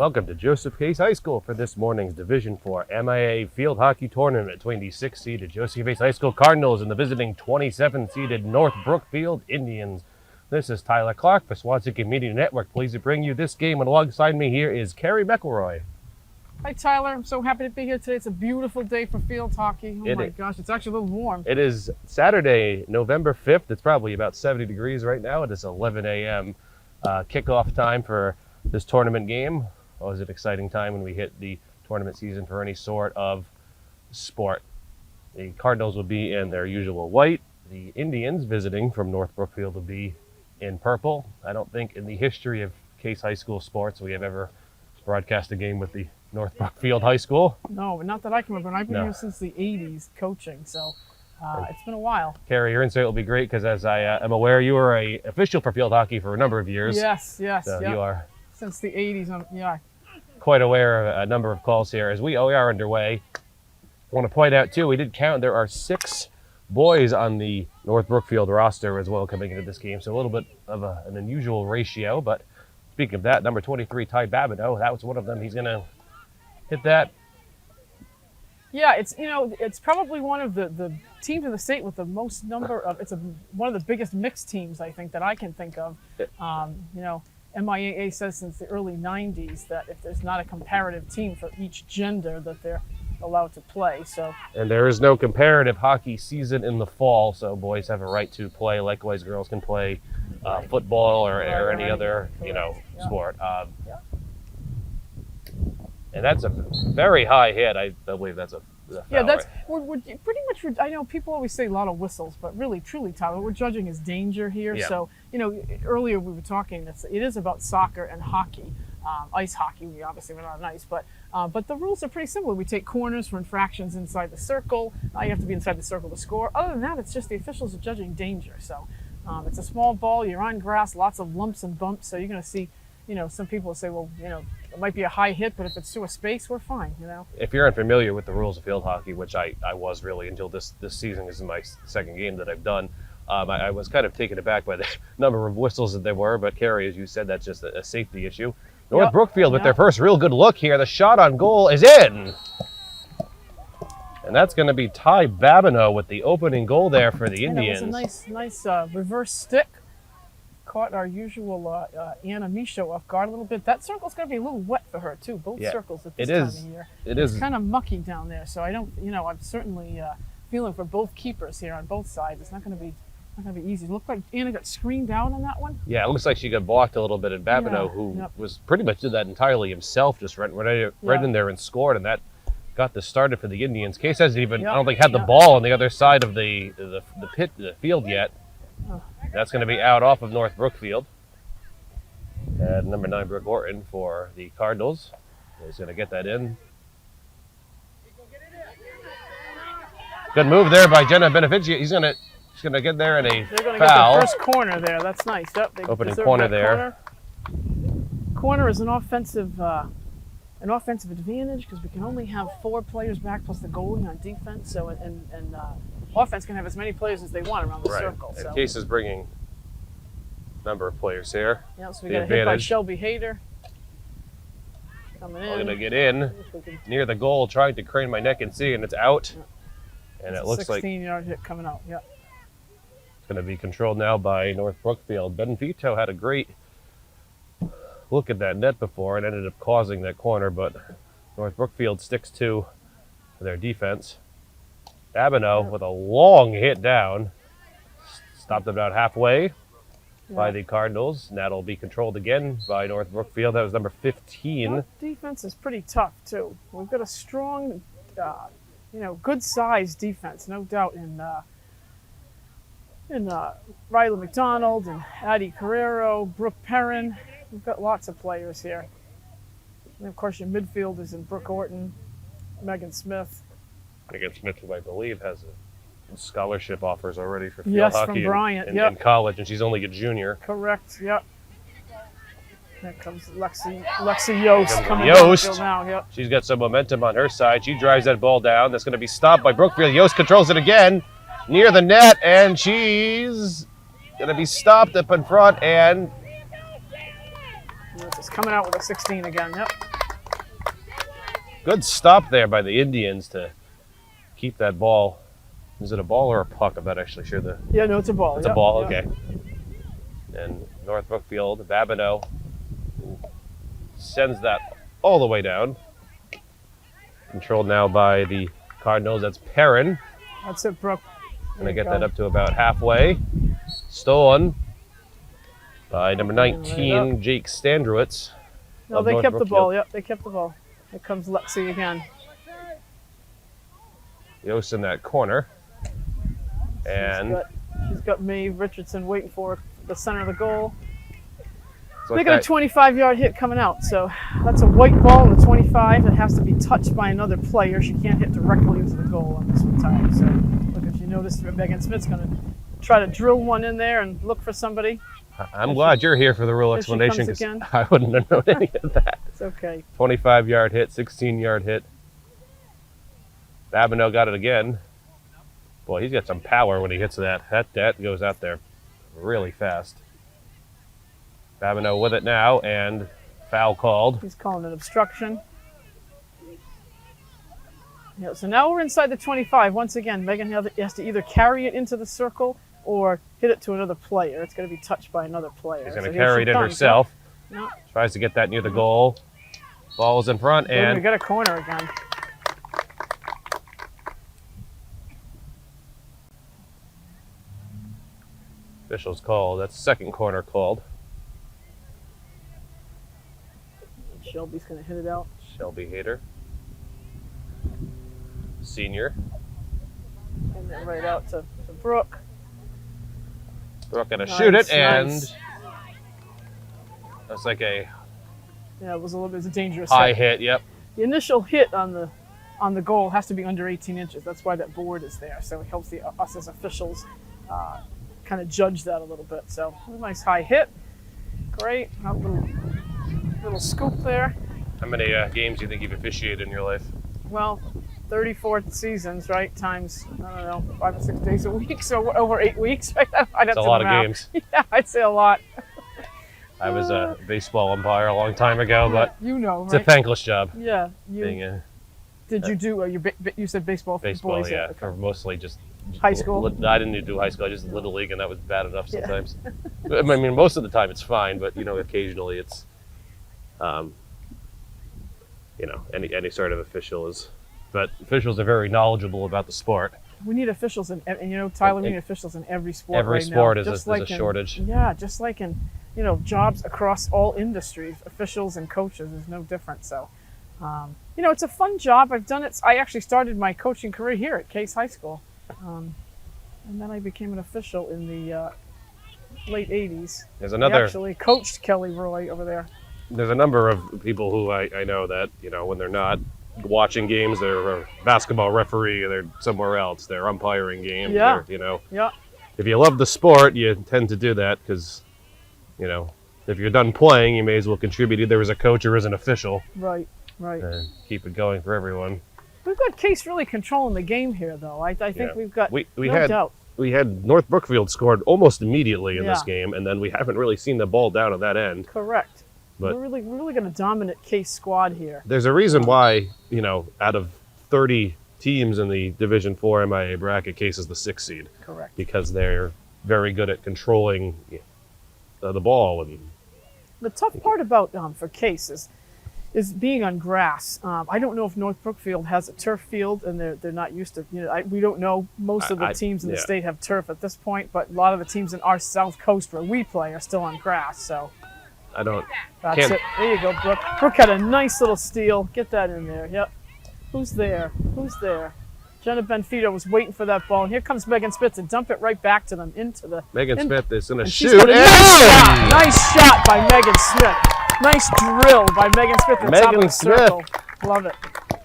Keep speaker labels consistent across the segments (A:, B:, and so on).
A: Welcome to Joseph Case High School for this morning's Division IV MIAA Field Hockey Tournament between the 6th-seeded Joseph Case High School Cardinals and the visiting 27th-seeded North Brookfield Indians. This is Tyler Clark for Swansea Media Network. Pleased to bring you this game, and alongside me here is Carrie McElroy.
B: Hi, Tyler. I'm so happy to be here today. It's a beautiful day for field hockey. Oh my gosh, it's actually a little warm.
A: It is Saturday, November 5th. It's probably about 70 degrees right now. It is 11 a.m. Kickoff time for this tournament game. Always an exciting time when we hit the tournament season for any sort of sport. The Cardinals will be in their usual white. The Indians, visiting from North Brookfield, will be in purple. I don't think in the history of Case High School sports we have ever broadcast a game with the North Brookfield High School.
B: No, not that I can remember. I've been here since the 80s coaching, so it's been a while.
A: Carrie, your insight will be great because, as I am aware, you were an official for field hockey for a number of years.
B: Yes.
A: So you are
B: since the 80s.
A: Quite aware of a number of calls here. As we are underway, I want to point out, too, we did count there are 6 boys on the North Brookfield roster as well coming into this game, so a little bit of an unusual ratio. But speaking of that, number 23, Ty Babineau, that was one of them. He's going to hit that.
B: Yeah, it's probably one of the teams in the state with the most number of. It's one of the biggest mixed teams I think that I can think of. MIAA says since the early 90s that if there's not a comparative team for each gender that they're allowed to play.
A: And there is no comparative hockey season in the fall, so boys have a right to play. Likewise, girls can play football or any other sport. And that's a very high hit. I believe that's a foul.
B: Yeah, we're pretty much. I know people always say a lot of whistles, but really, truly, Tyler, we're judging as danger here.
A: Yeah.
B: So earlier we were talking. It is about soccer and hockey, ice hockey. We obviously we're not on ice, but the rules are pretty simple. We take corners for infractions inside the circle. You have to be inside the circle to score. Other than that, it's just the officials are judging danger. So it's a small ball. You're on grass, lots of lumps and bumps. So you're going to see. Some people say, well, it might be a high hit, but if it's through a space, we're fine,
A: If you're unfamiliar with the rules of field hockey, which I was really until this season, this is my second game that I've done, I was kind of taken aback by the number of whistles that there were, but Carrie, as you said, that's just a safety issue. North Brookfield with their first real good look here. The shot on goal is in! And that's going to be Ty Babineau with the opening goal there for the Indians.
B: That was a nice reverse stick. Caught our usual Anna Michaud off guard a little bit. That circle's going to be a little wet for her too. Both circles at this time of year. It's kind of mucky down there, so I don't. I'm certainly feeling for both keepers here on both sides. It's not going to be easy. It looked like Anna got screened out on that one. Yeah,
A: it looks like she got blocked a little bit, and Babineau, who was pretty much did that entirely himself, just right in there and scored, and that got this started for the Indians. Case hasn't even, I don't think, had the ball on the other side of the field yet. That's going to be out off of North Brookfield. And number 9, Brooke Orton for the Cardinals is going to get that in. Good move there by Jenna Benefici. She's going to get there in a
B: They're going to
A: foul.
B: Get the first corner there. That's nice.
A: Opening corner there.
B: Corner is an offensive advantage because we can only have 4 players back plus the goalie on defense. So and offense can have as many players as they want around the circle.
A: And Case is bringing a number of players here.
B: Yeah, so we got a hit by Shelby Hayter. Coming in.
A: I'm going to get in near the goal, trying to crane my neck and see, and it's out. Yeah. And it looks like
B: 16-yard hit coming out. Yeah.
A: It's going to be controlled now by North Brookfield. Benvito had a great look at that net before and ended up causing that corner, but North Brookfield sticks to their defense. Babineau with a long hit down, stopped about halfway by the Cardinals, and that'll be controlled again by North Brookfield. That was number 15.
B: Our defense is pretty tough too. We've got a strong, good-sized defense, no doubt in Riley McDonald and Addie Carrero, Brooke Perrin. We've got lots of players here. And of course, your midfield is in Brooke Orton, Megan Smith.
A: Megan Smith, who I believe has scholarship offers already for field hockey
B: from Bryant,
A: in college, and she's only a junior.
B: Correct, yep. There comes Lexi Yost coming
A: Yost.
B: now, yep.
A: She's got some momentum on her side. She drives that ball down. That's going to be stopped by Brookfield. Yost controls it again near the net, and she's going to be stopped up in front, and
B: It's coming out with a 16 again, yep.
A: Good stop there by the Indians to keep that ball. Is it a ball or a puck? I'm not actually sure.
B: Yeah, no, it's a ball.
A: It's a ball, okay. And North Brookfield, Babineau sends that all the way down. Controlled now by the Cardinals. That's Perrin.
B: That's it, Brooke.
A: Going to get that up to about halfway. Stolen by number 19, Jake Standrowitz.
B: No, they kept the ball. Yep, they kept the ball. Here comes Lexi again.
A: Yost in that corner. And
B: she's got Maeve Richardson waiting for the center of the goal.
A: so
B: They got a 25-yard hit coming out, so that's a white ball in the 25. It has to be touched by another player. She can't hit directly into the goal on this one time. So, look, if you notice, Megan Smith's going to try to drill one in there and look for somebody.
A: I'm glad you're here for the real explanation because I wouldn't have known any of that.
B: It's okay.
A: 25-yard hit, 16-yard hit. Babineau got it again. Boy, he's got some power when he hits that. That goes out there really fast. Babineau with it now, and foul called.
B: He's calling an obstruction. Yeah, so now we're inside the 25. Once again, Megan has to either carry it into the circle or hit it to another player. It's going to be touched by another player.
A: She's going to carry it in herself.
B: No.
A: Tries to get that near the goal. Ball's in front, and
B: we got a corner again.
A: officials called. That's second corner called.
B: Shelby's going to hit it out.
A: Shelby Hayter, senior.
B: And then right out to Brooke.
A: Brooke going to shoot it,
B: nice.
A: And that's like a
B: it was a dangerous
A: high hit. Yep.
B: The initial hit on the goal has to be under 18 inches. That's why that board is there. So it helps us as officials kind of judge that a little bit. So a nice high hit. Great. A little scoop there.
A: How many games do you think you've officiated in your life?
B: Well, 34 seasons, right? Times, I don't know, 5 or 6 days a week. So over 8 weeks, right?
A: That's a lot of games.
B: Yeah, I'd say a lot.
A: I was a baseball umpire a long time ago, but
B: you know,
A: it's a thankless job.
B: Yeah. Did you do? You said baseball for
A: baseball,
B: boys?
A: Yeah, for mostly just
B: high school.
A: I didn't do high school. I just did Little League, and that was bad enough sometimes. Yeah. I mean, most of the time it's fine, but occasionally it's, any sort of official is. But officials are very knowledgeable about the sport.
B: We need officials in, Tyler. We need officials in every sport.
A: Every
B: right
A: sport
B: now.
A: is a shortage.
B: Yeah, just like in jobs across all industries, officials and coaches is no different. So, it's a fun job. I've done it. I actually started my coaching career here at Case High School, and then I became an official in the late '80s. I actually coached Kelly Roy over there.
A: There's a number of people who I know that when they're not watching games, they're a basketball referee, they're somewhere else, they're umpiring games.
B: Yeah.
A: Yeah. If you love the sport, you tend to do that because, if you're done playing, you may as well contribute either as a coach or as an official.
B: Right.
A: And keep it going for everyone.
B: We've got Case really controlling the game here, though. I think we've got no doubt.
A: We had North Brookfield scored almost immediately in this game, and then we haven't really seen the ball down at that end.
B: Correct.
A: But
B: we're really going to dominate Case squad here.
A: There's a reason why, out of 30 teams in the Division 4 MIAA bracket, Case is the 6th seed.
B: Correct.
A: Because they're very good at controlling the ball. And
B: the tough part about for Case is being on grass. I don't know if North Brookfield has a turf field, and they're not used to. We don't know. Most of the teams in the state have turf at this point, but a lot of the teams in our South Coast where we play are still on grass. So. That's it. There you go, Brooke. Brooke had a nice little steal. Get that in there. Yep. Who's there? Jenna Benfito was waiting for that ball. And here comes Megan Smith to dump it right back to them into the.
A: Megan Smith is going to shoot.
B: Nice shot by Megan Smith. Nice drill by Megan Smith at the top of the circle. Love it.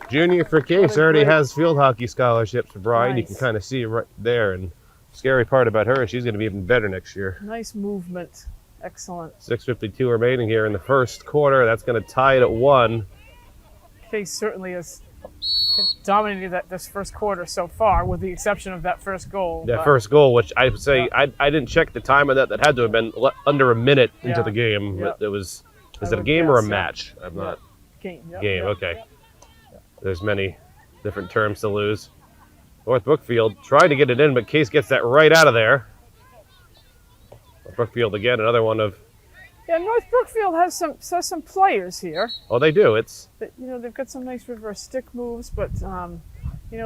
A: Junior for Case already has field hockey scholarships for Brian. Nice. You can kind of see right there. And the scary part about her is she's going to be even better next year.
B: Nice movement. Excellent.
A: 6:52 remaining here in the first quarter. That's going to tie it at 1.
B: Case certainly has dominated this first quarter so far, with the exception of that first goal.
A: First goal, which I would say I didn't check the time of that. That had to have been under a minute into the game. It was. Is it a game or a match? I'm not.
B: Game. Yep,
A: game.
B: Yep,
A: okay.
B: Yep.
A: There's many different terms to lose. North Brookfield trying to get it in, but Case gets that right out of there. North Brookfield again, another one of.
B: Yeah, North Brookfield has some players here.
A: Oh, they do. It's.
B: They've got some nice reverse stick moves, but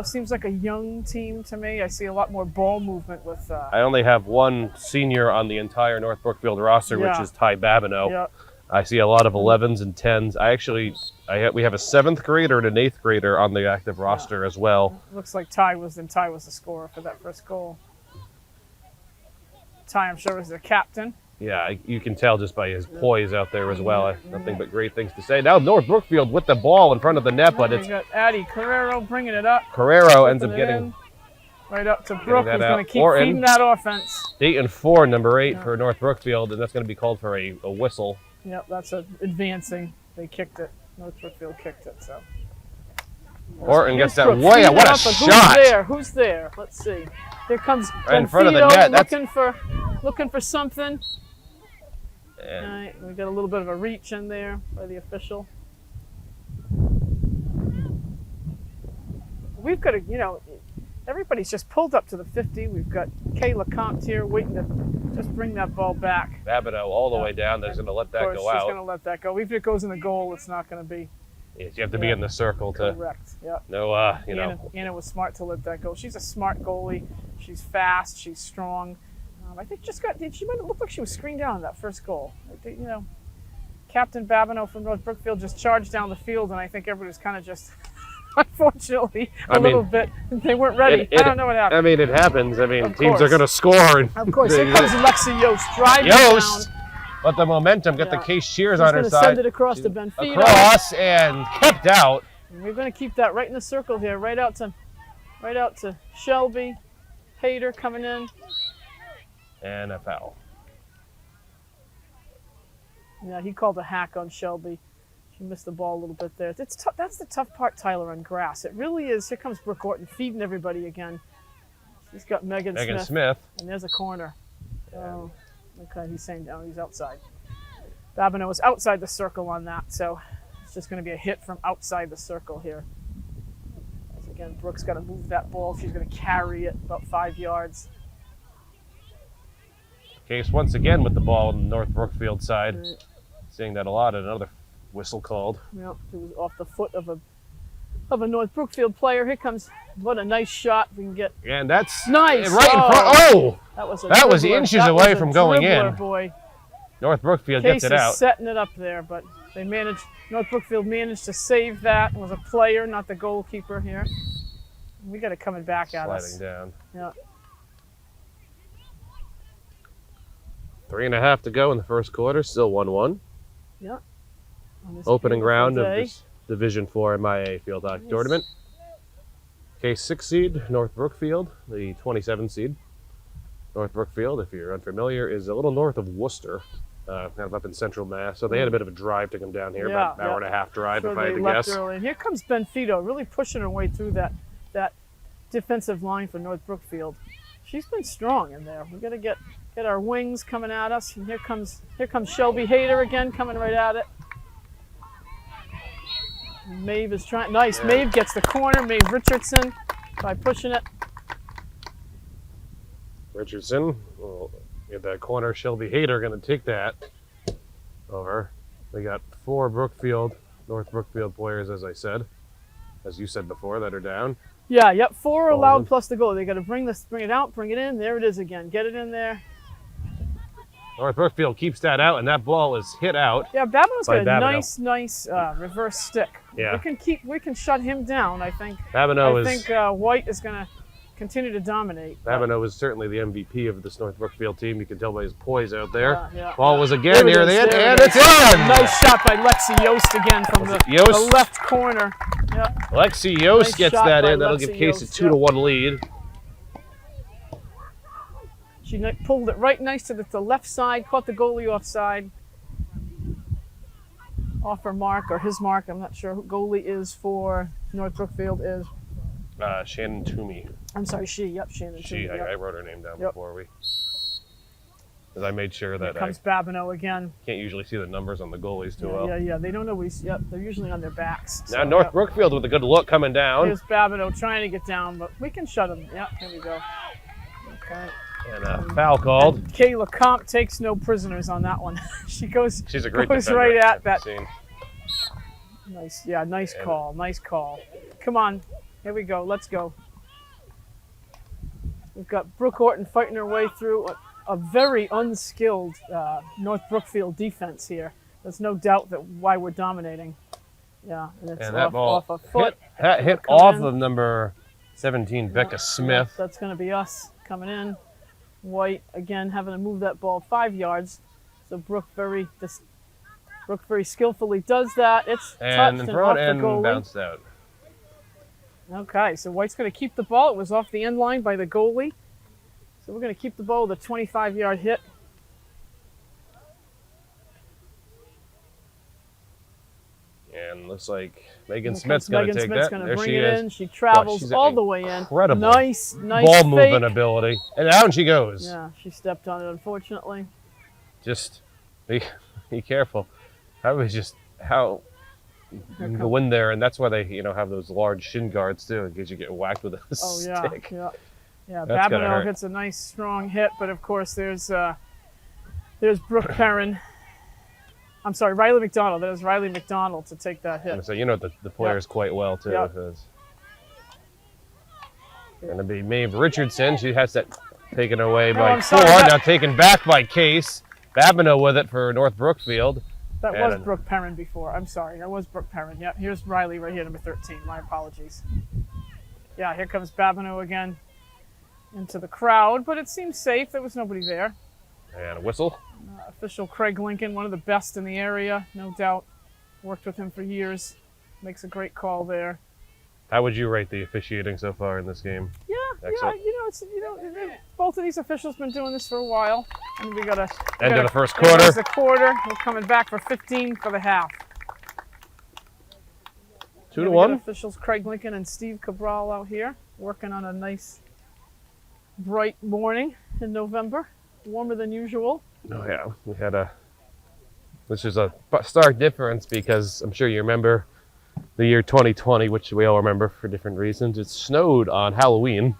B: seems like a young team to me. I see a lot more ball movement with.
A: I only have one senior on the entire North Brookfield roster, which is Ty Babineau.
B: Yeah.
A: I see a lot of 11s and 10s. We have a 7th grader and an 8th grader on the active roster as well.
B: Looks like Ty was the scorer for that first goal. Ty, I'm sure, is their captain.
A: Yeah, you can tell just by his poise out there as well. Nothing but great things to say. Now North Brookfield with the ball in front of the net, but it's.
B: We got Addie Carrero bringing it up.
A: Carrero ends up getting.
B: Right up to Brook, who's going to keep
A: Orton.
B: feeding that offense.
A: 8-4, number 8 for North Brookfield, and that's going to be called for a whistle.
B: Yep, that's advancing. They kicked it. North Brookfield kicked it, so.
A: Orton gets that way. What a shot!
B: Who's there? Let's see. Here comes
A: right in front of the net.
B: Looking for something. All
A: And
B: right, we got a little bit of a reach in there by the official. We've got everybody's just pulled up to the 50. We've got Kayla Compt here waiting to just bring that ball back.
A: Babineau all the way down. They're going to let that go out.
B: She's going to let that go. Even if it goes in the goal, it's not going to be.
A: Yes, you have to be in the circle to.
B: Correct. Yeah.
A: No,
B: Anna was smart to let that go. She's a smart goalie. She's fast. She's strong. I think she might have looked like she was screened down in that first goal. Captain Babineau from North Brookfield just charged down the field, and I think everybody was kind of just, unfortunately, a little bit. They weren't ready. I don't know what happened.
A: I mean, it happens. Teams are going to score. And
B: of course, here comes Lexi Yost driving down.
A: But the momentum, got the Case cheers on her side.
B: She's going to send it across to Benfica.
A: Across and kept out.
B: And we're going to keep that right in the circle here, right out to Shelby. Hayter coming in.
A: And a foul.
B: Yeah, he called a hack on Shelby. She missed the ball a little bit there. It's tough. That's the tough part, Tyler, on grass. It really is. Here comes Brooke Orton feeding everybody again. She's got Megan Smith. And there's a corner. Oh, okay, he's saying down. He's outside. Babineau is outside the circle on that, so it's just going to be a hit from outside the circle here. As again, Brooke's got to move that ball. She's going to carry it about 5 yards.
A: Case once again with the ball on the North Brookfield side. Right. Seeing that a lot, and another whistle called.
B: Yep, it was off the foot of a North Brookfield player. Here comes, what a nice shot we can get.
A: And that's
B: nice.
A: Right in front. Oh!
B: That
A: was inches away from going in.
B: Boy.
A: North Brookfield
B: Case
A: gets it out.
B: Is setting it up there, but North Brookfield managed to save that. It was a player, not the goalkeeper here. We got it coming back at us.
A: Sliding down.
B: Yeah.
A: 3.5 to go in the first quarter. Still 1-1.
B: Yeah.
A: Opening round of this Division 4 MIAA Field Hockey Tournament. Case 6 seed, North Brookfield, the 27 seed. North Brookfield, if you're unfamiliar, is a little north of Worcester, kind of up in central Mass. So they had a bit of a drive to come down here, about an hour and a half drive, if I had to guess.
B: Early. And here comes Benfica, really pushing her way through that defensive line for North Brookfield. She's been strong in there. We've got to get our wings coming at us. And here comes Shelby Hayter again, coming right at it. And Maeve is trying. Nice. Yeah. Maeve gets the corner. Maeve Richardson by pushing it.
A: Richardson will get that corner. Shelby Hayter going to take that over. We got 4 North Brookfield players, as I said, as you said before, that are down.
B: Yeah, yep. 4 allowed plus the goal. They got to bring it out, bring it in. There it is again. Get it in there.
A: North Brookfield keeps that out, and that ball is hit out.
B: Yeah, Babineau's got a nice reverse stick.
A: Yeah.
B: We can shut him down. I think.
A: I
B: think White is going to continue to dominate.
A: Babineau is certainly the MVP of this North Brookfield team. You can tell by his poise out there.
B: Yeah.
A: Ball was again near the end, and it's
B: in. Nice shot by Lexi Yost again from the left corner. Yeah.
A: Lexi Yost gets that in. That'll give Case a 2-1 lead.
B: She pulled it right nice to the left side, caught the goalie offside. Off her mark, or his mark, I'm not sure who goalie is for North Brookfield is.
A: Shannon Toomey.
B: I'm sorry, Shannon Toomey.
A: I wrote her name down before we. Because I made sure that
B: Here comes Babineau again.
A: Can't usually see the numbers on the goalies too
B: Yeah,
A: well.
B: yeah. They don't know yep, they're usually on their backs.
A: Now North Brookfield with a good look coming down.
B: Here's Babineau trying to get down, but we can shut him. Yep, here we go. Okay.
A: And a foul called.
B: And Kayla Comp takes no prisoners on that one. She's
A: a great
B: goes
A: defender,
B: right at that.
A: Seen.
B: Nice, yeah, nice call, nice call. Come on, here we go, let's go. We've got Brooke Horton fighting her way through a very unskilled North Brookfield defense here. There's no doubt that why we're dominating. Yeah, and it's
A: that ball
B: off a foot.
A: hit off of number 17, Becca Smith.
B: That's going to be us coming in. White again having to move that ball 5 yards. So Brooke very skillfully does that. It's
A: And
B: touched
A: in
B: and off
A: front
B: the
A: and
B: goalie.
A: bounced out.
B: Okay, so White's going to keep the ball. It was off the end line by the goalie. So we're going to keep the ball with a 25-yard hit.
A: And looks like Megan Smith's going to take
B: Smith's
A: that.
B: Gonna
A: There
B: bring
A: she
B: it
A: is.
B: in. She travels
A: she's
B: all the way in.
A: incredible
B: Nice
A: ball
B: fake.
A: movement ability. And down she goes.
B: Yeah, she stepped on it, unfortunately.
A: Just be careful. That was just how you can go in there, and that's why they have those large shin guards too, in case you get whacked with a stick.
B: Yeah.
A: That's gotta
B: Babineau
A: hurt.
B: hits a nice strong hit, but of course there's Brooke Perrin. I'm sorry, Riley McDonald. There's Riley McDonald to take that hit.
A: So the players quite well too.
B: Yep.
A: It's going to be Maeve Richardson. She has that taken away by
B: I'm
A: Ford.
B: sorry,
A: Now taken back by Case. Babineau with it for North Brookfield.
B: That
A: And
B: was Brooke Perrin before. I'm sorry, that was Brooke Perrin. Yeah, here's Riley right here, number 13. My apologies. Yeah, here comes Babineau again into the crowd, but it seems safe. There was nobody there.
A: And a whistle.
B: Official Craig Lincoln, one of the best in the area, no doubt. Worked with him for years. Makes a great call there.
A: How would you rate the officiating so far in this game?
B: Yeah,
A: Excellent.
B: both of these officials been doing this for a while, and we got to
A: End of the first
B: There's
A: quarter.
B: the quarter. We're coming back for 15 for the half.
A: 2-1.
B: Officials Craig Lincoln and Steve Cabral out here working on a nice, bright morning in November, warmer than usual.
A: Oh yeah, we had this is a stark difference because I'm sure you remember the year 2020, which we all remember for different reasons. It snowed on Halloween.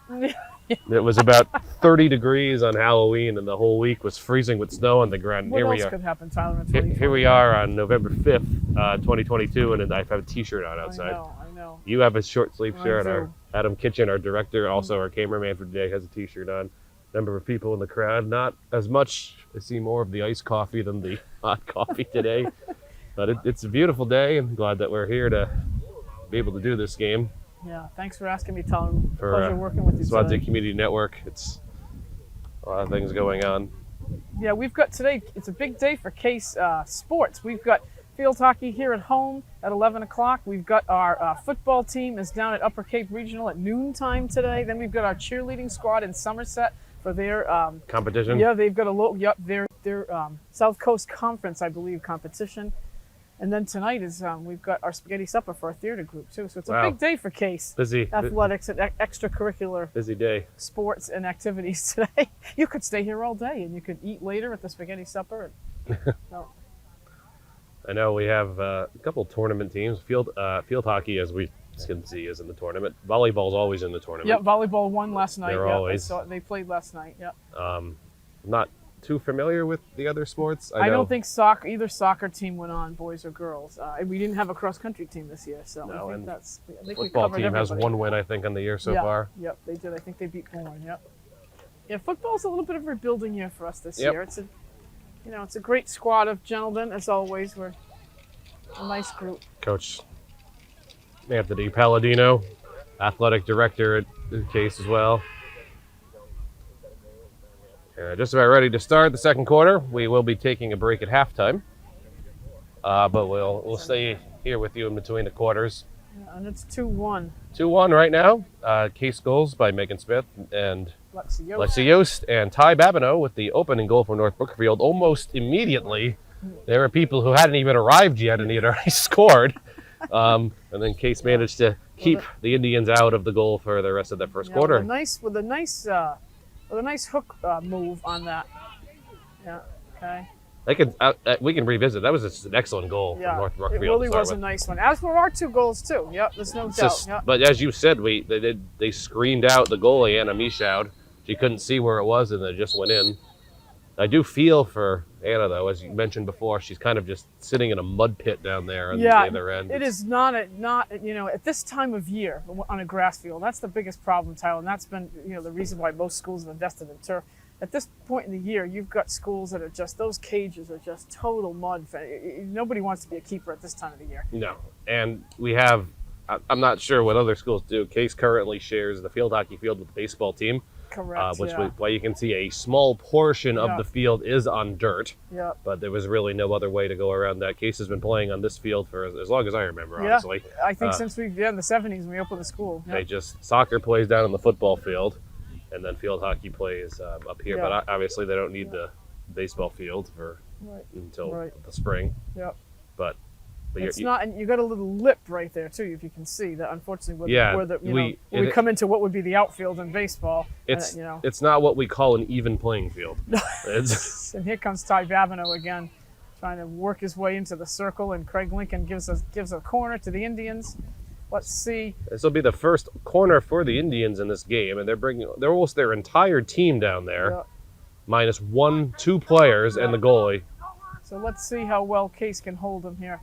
A: It was about 30 degrees on Halloween, and the whole week was freezing with snow on the ground.
B: What else could happen, Tyler? In
A: Here we are on November 5th, 2022, and I have a T-shirt on outside.
B: I know.
A: You have a short sleeve
B: I
A: shirt.
B: do.
A: Our Adam Kitchen, our director, also our cameraman for today, has a T-shirt on. Number of people in the crowd, not as much. I see more of the iced coffee than the hot coffee today. But it's a beautiful day. I'm glad that we're here to be able to do this game.
B: Yeah, thanks for asking me, Tyler.
A: For
B: Pleasure working with you
A: Swansea
B: today.
A: Community Network. It's a lot of things going on.
B: Yeah, we've got today, it's a big day for Case sports. We've got field hockey here at home at 11 o'clock. We've got our football team is down at Upper Cape Regional at noontime today. Then we've got our cheerleading squad in Somerset for their
A: Competition?
B: Yeah, they've got their South Coast Conference, I believe, competition. And then tonight is we've got our spaghetti supper for our theater group too. So it's a big day for Case.
A: Busy.
B: Athletics and extracurricular
A: Busy day.
B: sports and activities today. You could stay here all day and you could eat later at the spaghetti supper.
A: I know we have a couple tournament teams. Field hockey, as we can see, is in the tournament. Volleyball's always in the tournament.
B: Yep, volleyball won last night.
A: They're
B: Yep,
A: always.
B: they played last night. Yep.
A: Not too familiar with the other sports.
B: I don't think either soccer team went on, boys or girls. We didn't have a cross country team this year, so
A: No,
B: I
A: and
B: think we
A: football
B: covered
A: team has
B: everybody.
A: one win, I think, on the year so far.
B: Yep, they did. I think they beat Bourne. Yep. Yeah, football's a little bit of a rebuilding year for us this
A: Yep.
B: year. It's a great squad of gentlemen as always. We're a nice group.
A: Coach Anthony Palladino, athletic director at the Case as well. Just about ready to start the second quarter. We will be taking a break at halftime, but we'll stay here with you in between the quarters.
B: Yeah, and it's 2-1.
A: 2-1 right now. Case goals by Megan Smith and
B: Lexi
A: Lexi Yost, and Ty Babineau with the opening goal for North Brookfield almost immediately. There were people who hadn't even arrived yet and he had already scored. And then Case managed to keep the Indians out of the goal for the rest of the first quarter.
B: With a nice hook move on that. Yeah. Okay.
A: We can revisit. That was just an excellent goal
B: Yeah.
A: from North
B: It
A: Brookfield.
B: really
A: to start
B: was a
A: with.
B: nice one. As for our 2 goals too. Yep. There's no
A: It's
B: doubt.
A: just-
B: Yep.
A: But as you said, they screened out the goalie, Anna Michaud. She couldn't see where it was, and it just went in. I do feel for Anna, though, as you mentioned before, she's kind of just sitting in a mud pit down there on the other end.
B: It is not at this time of year on a grass field. That's the biggest problem, Tyler, and that's been the reason why most schools have invested in turf. At this point in the year, you've got schools that are just, those cages are just total mud. Nobody wants to be a keeper at this time of the year.
A: No, and we have. I'm not sure what other schools do. Case currently shares the field hockey field with the baseball team.
B: Correct.
A: Why you can see a small portion of
B: Yeah.
A: the field is on dirt,
B: Yeah.
A: but there was really no other way to go around that. Case has been playing on this field for as long as I remember,
B: Yeah.
A: honestly.
B: I think since in the 70s when we opened the school.
A: They just, soccer plays down on the football field, and then field hockey plays up here.
B: Yeah.
A: But obviously they don't need the baseball field until the spring.
B: Yep.
A: But
B: It's not, and you got a little lip right there too, if you can see that. Unfortunately,
A: Yeah,
B: we come into what would be the outfield in baseball.
A: It's not what we call an even playing field. It's,
B: And here comes Ty Babineau again, trying to work his way into the circle, and Craig Lincoln gives a corner to the Indians. Let's see.
A: this will be the first corner for the Indians in this game, and they're almost their entire team down there,
B: Yeah.
A: minus 2 players and the goalie.
B: So let's see how well Case can hold him here.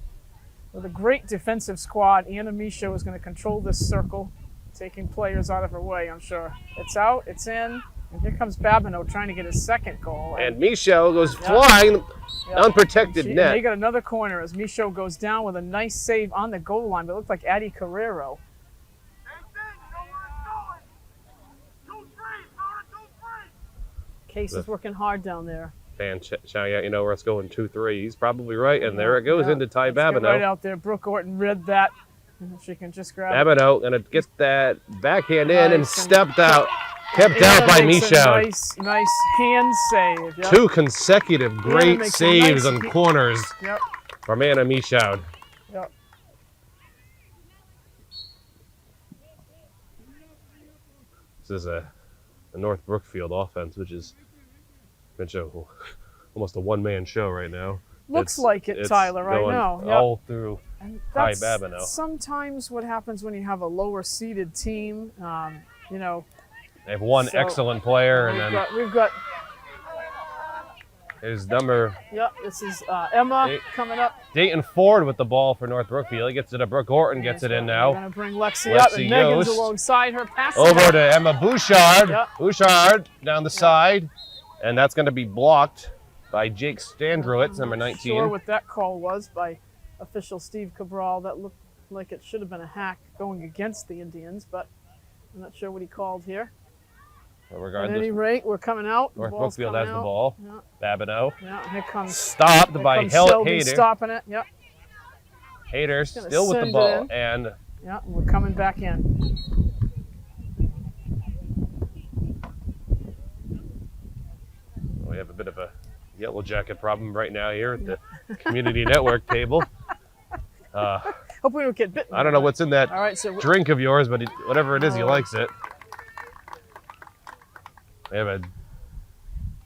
B: With a great defensive squad, Anna Michaud is going to control this circle, taking players out of her way, I'm sure. It's out, it's in, and here comes Babineau trying to get his 2nd goal.
A: And Michaud goes flying, unprotected
B: And
A: net.
B: they got another corner as Michaud goes down with a nice save on the goal line, but it looked like Addie Carrero. Case is working hard down there.
A: Fan shouting out, where it's going 2-3. He's probably right, and there it goes into Ty
B: Let's get right
A: Babineau.
B: out there. Brooke Orton read that. She can just grab it.
A: Babineau gonna get that backhand in and
B: Nice.
A: stepped out. Kept out
B: Anna
A: by
B: makes a
A: Michaud.
B: nice hand save. Yep.
A: 2 consecutive great
B: makes a
A: saves
B: nice
A: on corners
B: Yep.
A: from Anna Michaud.
B: Yep.
A: This is a North Brookfield offense, which is almost a one-man show right now.
B: Looks like it, Tyler. I
A: going
B: know. Yep.
A: all through
B: And
A: Ty
B: that's
A: Babineau.
B: sometimes what happens when you have a lower seeded team.
A: They have one
B: So,
A: excellent player, and then
B: we've got
A: his number
B: this is Emma
A: Hey.
B: coming up.
A: Dayton Ford with the ball for North Brookfield. He gets it to Brooke Orton, gets it in
B: We're
A: now.
B: going to bring Lexi up, and
A: Lexi
B: Megan's
A: Yost.
B: alongside her. Passing
A: Over
B: it.
A: to Emma Bouchard.
B: Yep.
A: Bouchard down the side, and that's going to be blocked by Jake Standrowitz, number 19.
B: Sure what that call was by official Steve Cabral. That looked like it should have been a hack going against the Indians, but I'm not sure what he called here. At any
A: Regardless,
B: rate, we're coming out.
A: North
B: Ball's
A: Brookfield
B: coming
A: has the
B: out.
A: ball.
B: Yeah,
A: Babineau
B: yeah. Here comes
A: stopped by
B: comes Shelby
A: Hayter.
B: stopping it. Yep.
A: Hayter
B: gonna
A: still with the
B: send it
A: ball,
B: in.
A: and
B: Yeah, we're coming back in.
A: we have a bit of a yellow jacket problem right now here at the community network table.
B: Hope we don't get bitten.
A: I don't know what's in that
B: All right, so
A: drink of yours, but whatever it is, he
B: Oh.
A: likes it. We have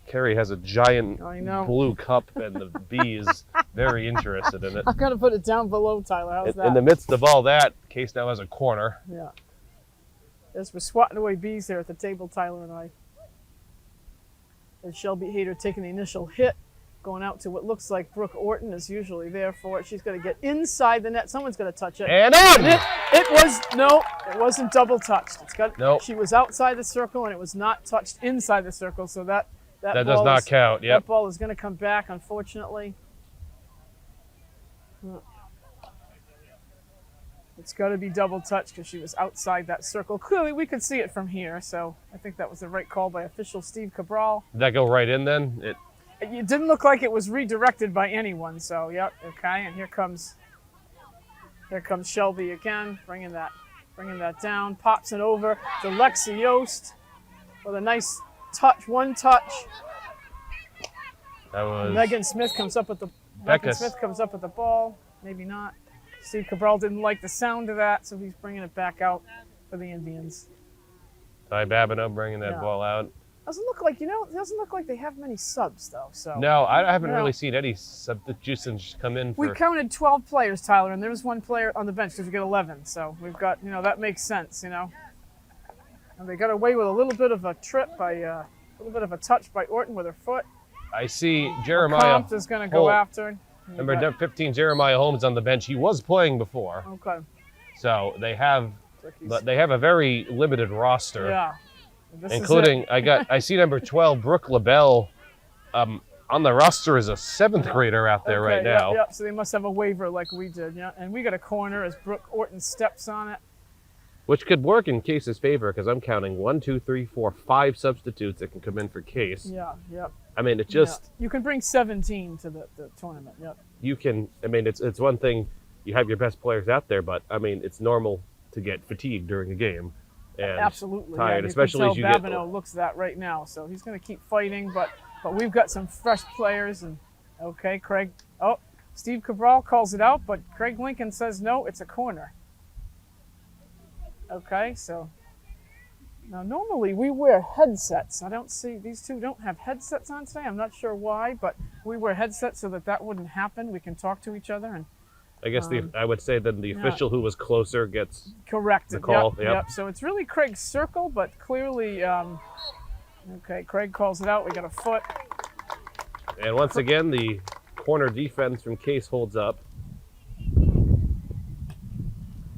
A: Carrie has a giant
B: I know.
A: blue cup, and the bee is very interested in it.
B: I'm gonna put it down below, Tyler. How's that?
A: In the midst of all that, Case now has a corner.
B: Yeah. As we're swatting away bees there at the table, Tyler and I. And Shelby Hayter taking the initial hit, going out to what looks like Brooke Orton is usually there for it. She's going to get inside the net. Someone's going to touch it.
A: And on!
B: It wasn't double touched.
A: Nope.
B: She was outside the circle, and it was not touched inside the circle, so that
A: That
B: ball
A: does not
B: is-
A: count, yep.
B: That ball is going to come back, unfortunately. It's got to be double touched because she was outside that circle. Clearly, we could see it from here, so I think that was the right call by official Steve Cabral.
A: Did that go right in then?
B: It didn't look like it was redirected by anyone, so yep, okay. And here comes Shelby again, bringing that down, pops it over to Lexi Yost with a nice touch, one touch.
A: That was
B: Megan Smith comes up with the ball. Maybe not. Steve Cabral didn't like the sound of that, so he's bringing it back out for the Indians.
A: Ty Babineau bringing that
B: Yeah.
A: ball out.
B: Doesn't look like, it doesn't look like they have many subs though. So
A: No, I haven't
B: No.
A: really seen any substitutions come in
B: we
A: for.
B: counted 12 players, Tyler, and there was one player on the bench because we got 11. So we've got, that makes sense, And they got away with a little bit of a trip by, a little bit of a touch by Orton with her foot.
A: I see Jeremiah.
B: Compt is going to go
A: Holt.
B: after.
A: Number 15, Jeremiah Holmes on the bench. He was playing before,
B: Okay.
A: so they have, but they have a very limited roster.
B: Yeah. This is
A: Including,
B: it.
A: I see number 12, Brooke LaBelle, on the roster as a 7th grader out there right
B: Yep,
A: now.
B: Yep. So they must have a waiver like we did, yeah. And we got a corner as Brooke Orton steps on it.
A: Which could work in Case's favor because I'm counting 1, 2, 3, 4, 5 substitutes that can come in for Case.
B: Yeah, yep.
A: I mean, it just,
B: You can bring 17 to the tournament, yep.
A: you can, I mean, it's one thing, you have your best players out there, but I mean, it's normal to get fatigued during a game. And
B: Absolutely.
A: tired,
B: yeah,
A: especially as you
B: get.
A: get.
B: Babineau looks that right now, so he's going to keep fighting. But we've got some fresh players, and okay, Craig. Oh, Steve Cabral calls it out, but Craig Lincoln says no, it's a corner. Okay, so now normally we wear headsets. I don't see these two don't have headsets on today. I'm not sure why, but we wear headsets so that wouldn't happen. We can talk to each other and.
A: I guess I would say that the official who was closer gets
B: Correct.
A: the call.
B: Yep. So it's really Craig's circle, but clearly, okay, Craig calls it out. We got a foot.
A: And once again, the corner defense from Case holds up.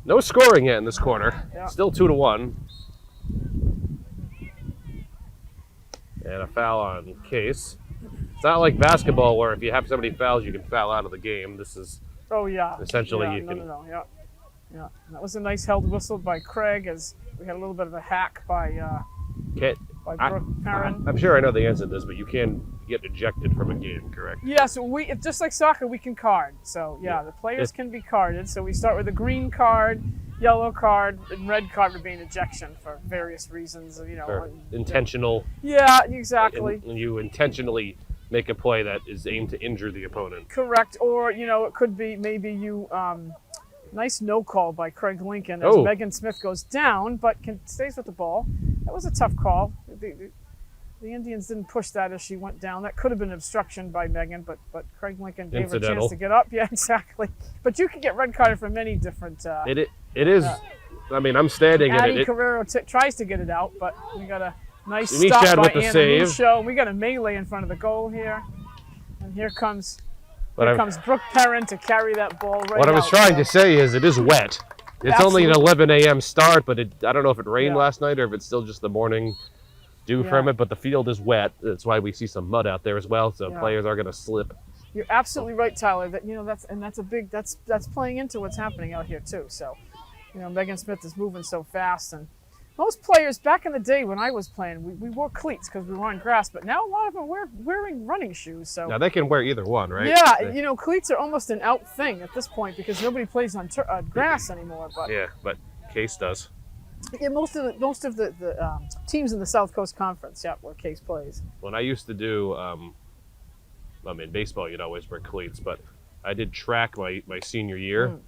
A: No scoring yet in this corner.
B: Yeah.
A: Still 2-1. And a foul on Case. It's not like basketball where if you have so many fouls, you can foul out of the game. This is
B: Oh yeah.
A: essentially
B: yeah,
A: you
B: no,
A: can.
B: No, no, yeah. Yeah. That was a nice held whistle by Craig as we had a little bit of a hack by Brooke Perrin.
A: I'm sure I know the answer to this, but you can get ejected from a game, correct?
B: Yeah, so just like soccer, we can card. So yeah, the players can be carded. So we start with a green card, yellow card, and red card would be an ejection for various reasons.
A: Or intentional.
B: Yeah, exactly.
A: And you intentionally make a play that is aimed to injure the opponent.
B: Correct. Or, it could be maybe you, nice no call by Craig Lincoln as Megan Smith goes down, but stays with the ball. That was a tough call. The Indians didn't push that as she went down. That could have been obstruction by Megan, but Craig Lincoln gave her a chance to get up. Yeah, exactly. But you can get red carded for many different.
A: It is. I mean, I'm standing in
B: Addie
A: it.
B: Carrero tries to get it out, but we got a nice
A: Michad
B: stop by
A: with the
B: Anna
A: save.
B: Michaud. We got a melee in front of the goal here, and here comes Brooke Perrin to carry that ball right out.
A: What I was trying to say is it is wet. It's only an 11 a.m. start, but I don't know if it rained last night or if it's still just the morning dew from it, but the field is wet. That's why we see some mud out there as well, so players are going to slip.
B: You're absolutely right, Tyler. That's playing into what's happening out here too. So, Megan Smith is moving so fast, and most players back in the day when I was playing, we wore cleats because we were on grass, but now a lot of them are wearing running shoes. So
A: now they can wear either one, right?
B: Yeah, cleats are almost an out thing at this point because nobody plays on grass anymore. But
A: yeah, but Case does.
B: Yeah, most of the teams in the South Coast Conference, where Case plays.
A: When I used to do, baseball, you'd always wear cleats, but I did track my senior year.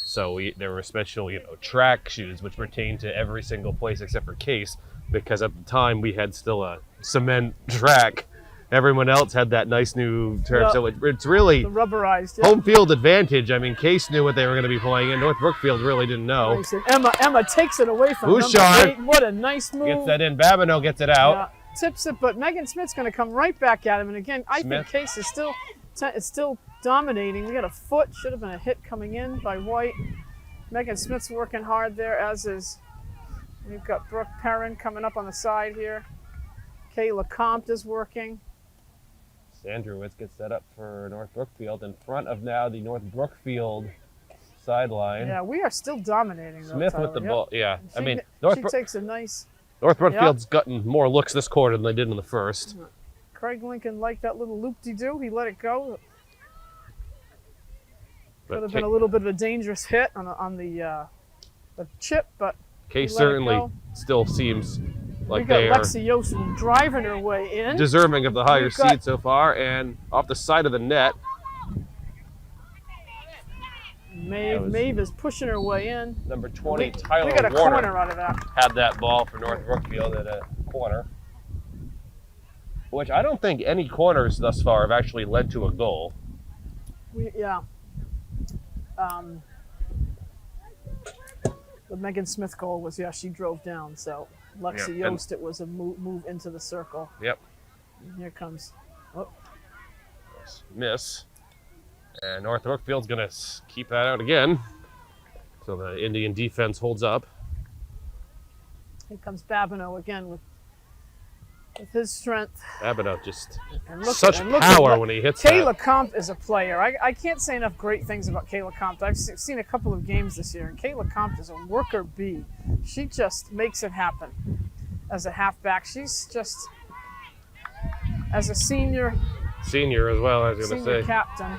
A: So there were special, track shoes which pertain to every single place except for Case, because at the time we had still a cement track. Everyone else had that nice new turf, so it's really
B: the rubberized
A: home field advantage. I mean, Case knew what they were going to be playing in. North Brookfield really didn't know.
B: Nice. And Emma takes it away from number 8. What a nice move.
A: Gets that in. Babineau gets it out.
B: Yeah, tips it, but Megan Smith's going to come right back at him. And again, I think Case is still dominating. We got a foot. Should have been a hit coming in by White. Megan Smith's working hard there, as is. We've got Brooke Perrin coming up on the side here. Kayla Compt is working.
A: Sandrowitz gets set up for North Brookfield in front of now the North Brookfield sideline.
B: Yeah, we are still dominating.
A: Smith with the ball. Yeah,
B: she takes a nice.
A: North Brookfield's gotten more looks this quarter than they did in the first.
B: Craig Lincoln liked that little loop-de-doo. He let it go. Could have been a little bit of a dangerous hit on the chip, but
A: Case certainly still seems like they are
B: Lexi Yost driving her way in.
A: Deserving of the higher seed so far, and off the side of the net.
B: Maeve is pushing her way in.
A: Number 20, Tyler
B: We got a
A: Warner
B: corner out of that.
A: had that ball for North Brookfield at a corner. which I don't think any corners thus far have actually led to a goal.
B: Yeah. The Megan Smith goal was, she drove down. So Lexi Yost, it was a move into the circle.
A: Yep.
B: And here comes,
A: miss. And North Brookfield's going to keep that out again. So the Indian defense holds up.
B: Here comes Babineau again with his strength.
A: Babineau just
B: And
A: such power when he hits
B: Kayla
A: that.
B: Comp is a player. I can't say enough great things about Kayla Comp. I've seen a couple of games this year, and Kayla Comp is a worker bee. She just makes it happen as a halfback. She's just, as a senior
A: As well, I was going to say.
B: Captain.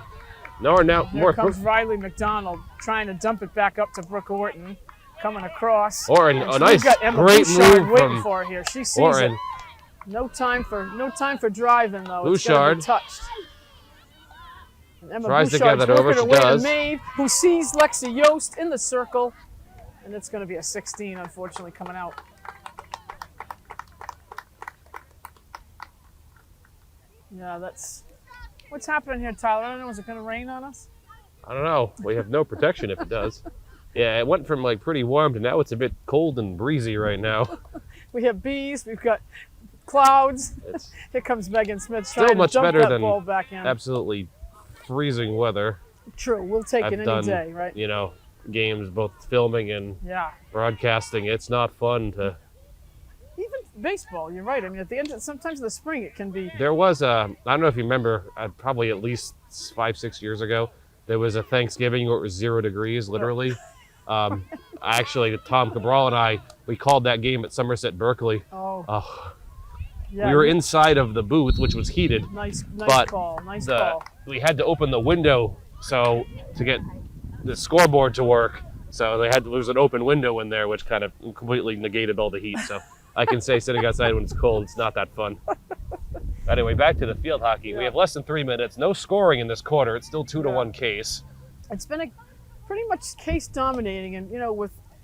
A: Now
B: Here
A: more
B: comes Riley McDonald trying to dump it back up to Brooke Orton, coming across.
A: Or a nice, great
B: Bouchard
A: move
B: waiting
A: from
B: for her here. She sees it. No time for driving though. It's gotta be touched. And Emma
A: tries to
B: Bouchard's
A: get that over.
B: working
A: She
B: her way to
A: does.
B: Maeve, who sees Lexi Yost in the circle, and it's going to be a 16, unfortunately, coming out. Yeah, that's what's happening here, Tyler. I don't know. Is it going to rain on us?
A: I don't know. We have no protection if it does. Yeah, it went from like pretty warm to now it's a bit cold and breezy right now.
B: We have bees. We've got clouds. Here comes Megan Smith trying
A: Still much
B: to dump
A: better
B: that
A: than
B: ball back in.
A: absolutely freezing weather.
B: True. We'll take
A: I've
B: it any
A: done,
B: day, right?
A: Games, both filming and broadcasting. It's not fun to.
B: Even baseball, you're right. I mean, at the end, sometimes in the spring, it can be.
A: There was I don't know if you remember, probably at least 5-6 years ago, there was a Thanksgiving where it was 0 degrees, literally. Actually, Tom Cabral and we called that game at Somerset Berkeley.
B: Yeah,
A: we were inside of the booth, which was heated.
B: Nice
A: but
B: call. Nice call.
A: We had to open the window to get the scoreboard to work. So there was an open window in there, which kind of completely negated all the heat. So I can say sitting outside when it's cold, it's not that fun. Anyway, back to the field hockey. Yeah. We have less than 3 minutes. No scoring in this quarter. It's still 2-1 Case.
B: It's been pretty much Case dominating. And,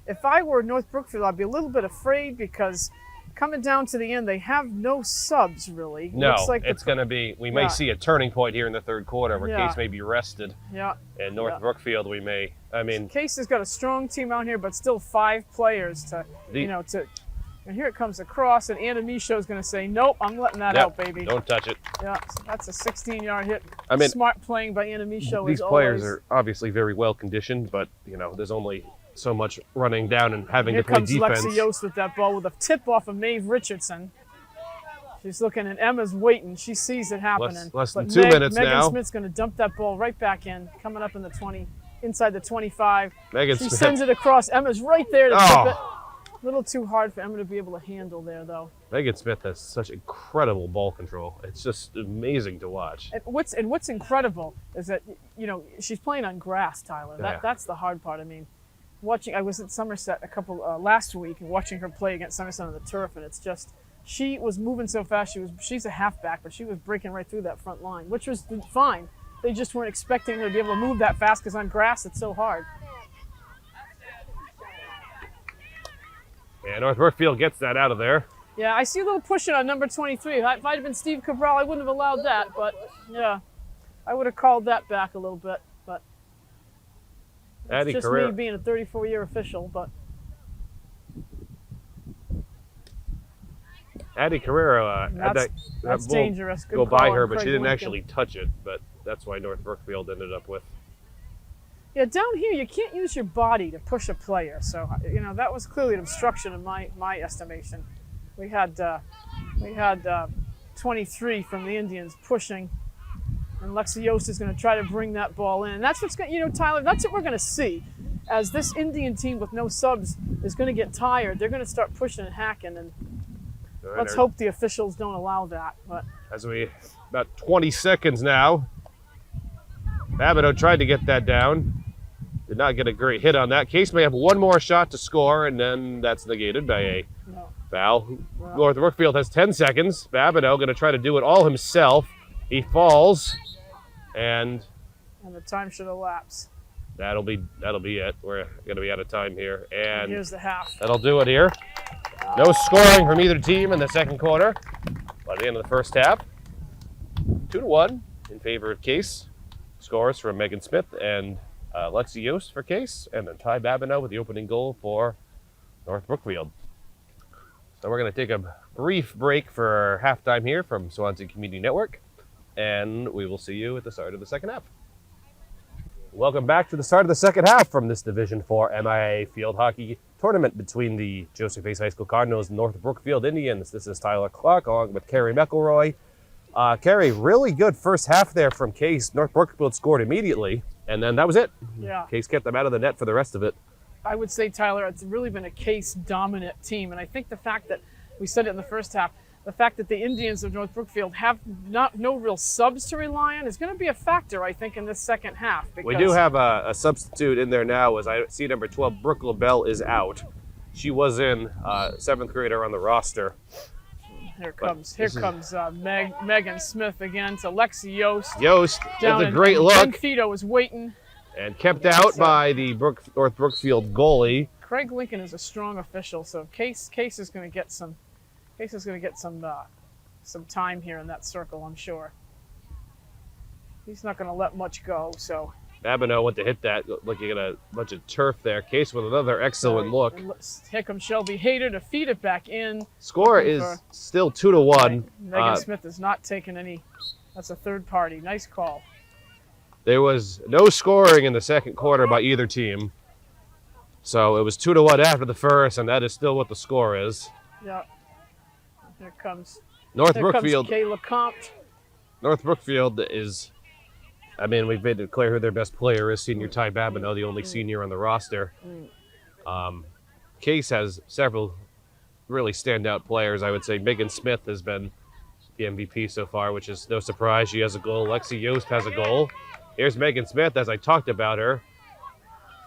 B: if I were North Brookfield, I'd be a little bit afraid because coming down to the end, they have no subs, really.
A: No, it's going to be, we may see a turning point here in the third quarter where Case may be rested.
B: Yeah.
A: And North Brookfield,
B: Case has got a strong team out here, but still 5 players to. And here it comes across, and Anna Michaud is going to say, nope, I'm letting that out, baby.
A: Don't touch it.
B: Yeah, so that's a 16-yard hit. Smart playing by Anna Michaud.
A: These players are obviously very well conditioned, but, there's only so much running down and having to play defense.
B: Here comes Lexi Yost with that ball with a tip off of Maeve Richardson. She's looking, and Emma's waiting. She sees it happening.
A: Less than 2 minutes now.
B: Megan Smith's going to dump that ball right back in, coming up in the 20, inside the 25.
A: Megan Smith
B: sends it across. Emma's right there to tip it. A little too hard for Emma to be able to handle there, though.
A: Megan Smith has such incredible ball control. It's just amazing to watch.
B: And what's incredible is that, she's playing on grass, Tyler. That's the hard part. I mean, I was at Somerset last week and watching her play against Somerset on the turf, and it's just, she was moving so fast. She's a halfback, but she was breaking right through that front line, which was fine. They just weren't expecting her to be able to move that fast because on grass it's so hard.
A: Yeah, North Brookfield gets that out of there.
B: Yeah, I see a little pushing on number 23. If I'd have been Steve Cabral, I wouldn't have allowed that, but yeah, I would have called that back a little bit. But it's just me being a 34-year official. But
A: Addie Carrera had
B: that's
A: that
B: dangerous.
A: Go by her, but she didn't actually touch it. But that's why North Brookfield ended up with.
B: Yeah, down here you can't use your body to push a player, so that was clearly an obstruction in my estimation. We had 23 from the Indians pushing, and Lexi Yost is going to try to bring that ball in, and that's what's going. Tyler, that's what we're going to see, as this Indian team with no subs is going to get tired. They're going to start pushing and hacking, and let's hope the officials don't allow that. But
A: about 20 seconds now. Babineau tried to get that down. Did not get a great hit on that. Case may have one more shot to score, and then that's negated by a foul. North Brookfield has 10 seconds. Babineau going to try to do it all himself. He falls, and
B: the time should elapse.
A: That'll be it. We're going to be out of time here. And
B: here's the half.
A: That'll do it here. No scoring from either team in the second quarter. By the end of the first half, 2-1 in favor of Case. Scores from Megan Smith and Lexi Yost for Case, and then Ty Babineau with the opening goal for North Brookfield. So we're going to take a brief break for halftime here from Swansea Community Network, and we will see you at the start of the second half. Welcome back to the start of the second half from this Division IV MIAA Field Hockey Tournament between the Joseph Hayes High School Cardinals and North Brookfield Indians. This is Tyler Clark along with Carrie McElroy. Carrie, really good first half there from Case. North Brookfield scored immediately, and then that was it.
B: Yeah.
A: Case kept them out of the net for the rest of it.
B: I would say, Tyler, it's really been a Case-dominant team, and I think the fact that, we said it in the first half, the fact that the Indians of North Brookfield have no real subs to rely on is going to be a factor, I think, in this second half.
A: We do have a substitute in there now, as I see number 12, Brooke LaBelle, is out. She was in 7th grader on the roster.
B: Here comes Megan Smith again to Lexi Yost.
A: Yost has a great look.
B: Benfito is waiting.
A: And kept out by the North Brookfield goalie.
B: Craig Lincoln is a strong official, so Case is going to get some time here in that circle, I'm sure. He's not going to let much go, so.
A: Babineau went to hit that, looking at a bunch of turf there. Case with another excellent look.
B: Here comes Shelby Hayter to feed it back in.
A: Score is still 2-1.
B: Megan Smith is not taking any. That's a third party. Nice call.
A: There was no scoring in the second quarter by either team. So it was 2-1 after the first, and that is still what the score is.
B: Yeah. Here comes
A: North Brookfield.
B: Kayla Compt.
A: North Brookfield is, I mean, we've made it clear who their best player is, senior Ty Babineau, the only senior on the roster. Case has several really standout players. I would say Megan Smith has been the MVP so far, which is no surprise. She has a goal. Lexi Yost has a goal. Here's Megan Smith, as I talked about her.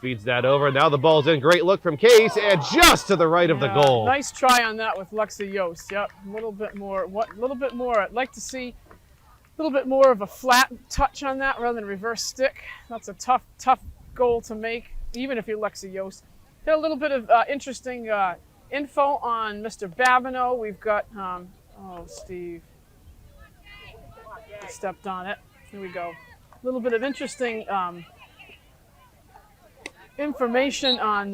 A: Feeds that over. Now the ball's in. Great look from Case, and just to the right of the goal.
B: Nice try on that with Lexi Yost. Yep, a little bit more. I'd like to see a little bit more of a flat touch on that rather than reverse stick. That's a tough goal to make, even if you're Lexi Yost. Got a little bit of interesting info on Mr. Babineau. We've got, Steve stepped on it. Here we go. A little bit of interesting information on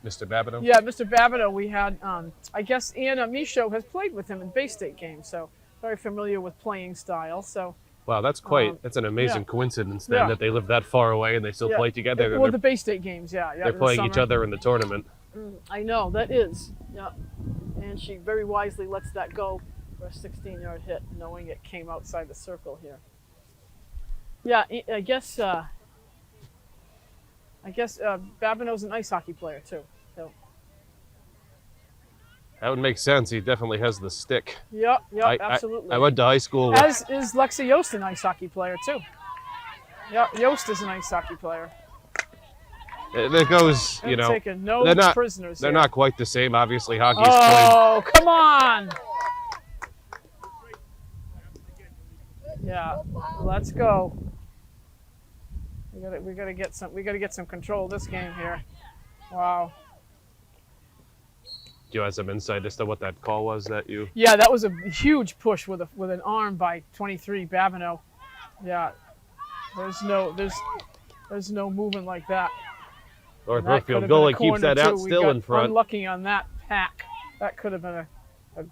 A: Mr. Babineau?
B: Yeah, Mr. Babineau. We had, I guess Anna Michaud has played with him in Bay State games, so very familiar with playing style. So.
A: Wow, that's that's an amazing coincidence then that they live that far away and they still play together.
B: Well, the Bay State games,
A: they're playing each other in the tournament.
B: I know, that is. Yeah. And she very wisely lets that go for a 16-yard hit, knowing it came outside the circle here. Yeah, I guess Babineau's an ice hockey player too. So.
A: That would make sense. He definitely has the stick.
B: Yep, absolutely.
A: I went to high school with...
B: As is Lexi Yost, an ice hockey player too. Yep, Yost is an ice hockey player.
A: There goes, you know,
B: taking no prisoners.
A: They're not quite the same. Obviously, hockey is
B: played.
A: Oh,
B: come on! Yeah, let's go. We gotta get some control of this game here. Wow.
A: Do you have some insight as to what that call was that you?
B: Yeah, that was a huge push with an arm by 23 Babineau. Yeah, there's no movement like that.
A: North Brookfield goalie keeps that out still in front.
B: Unlucky on that pack. That could have been a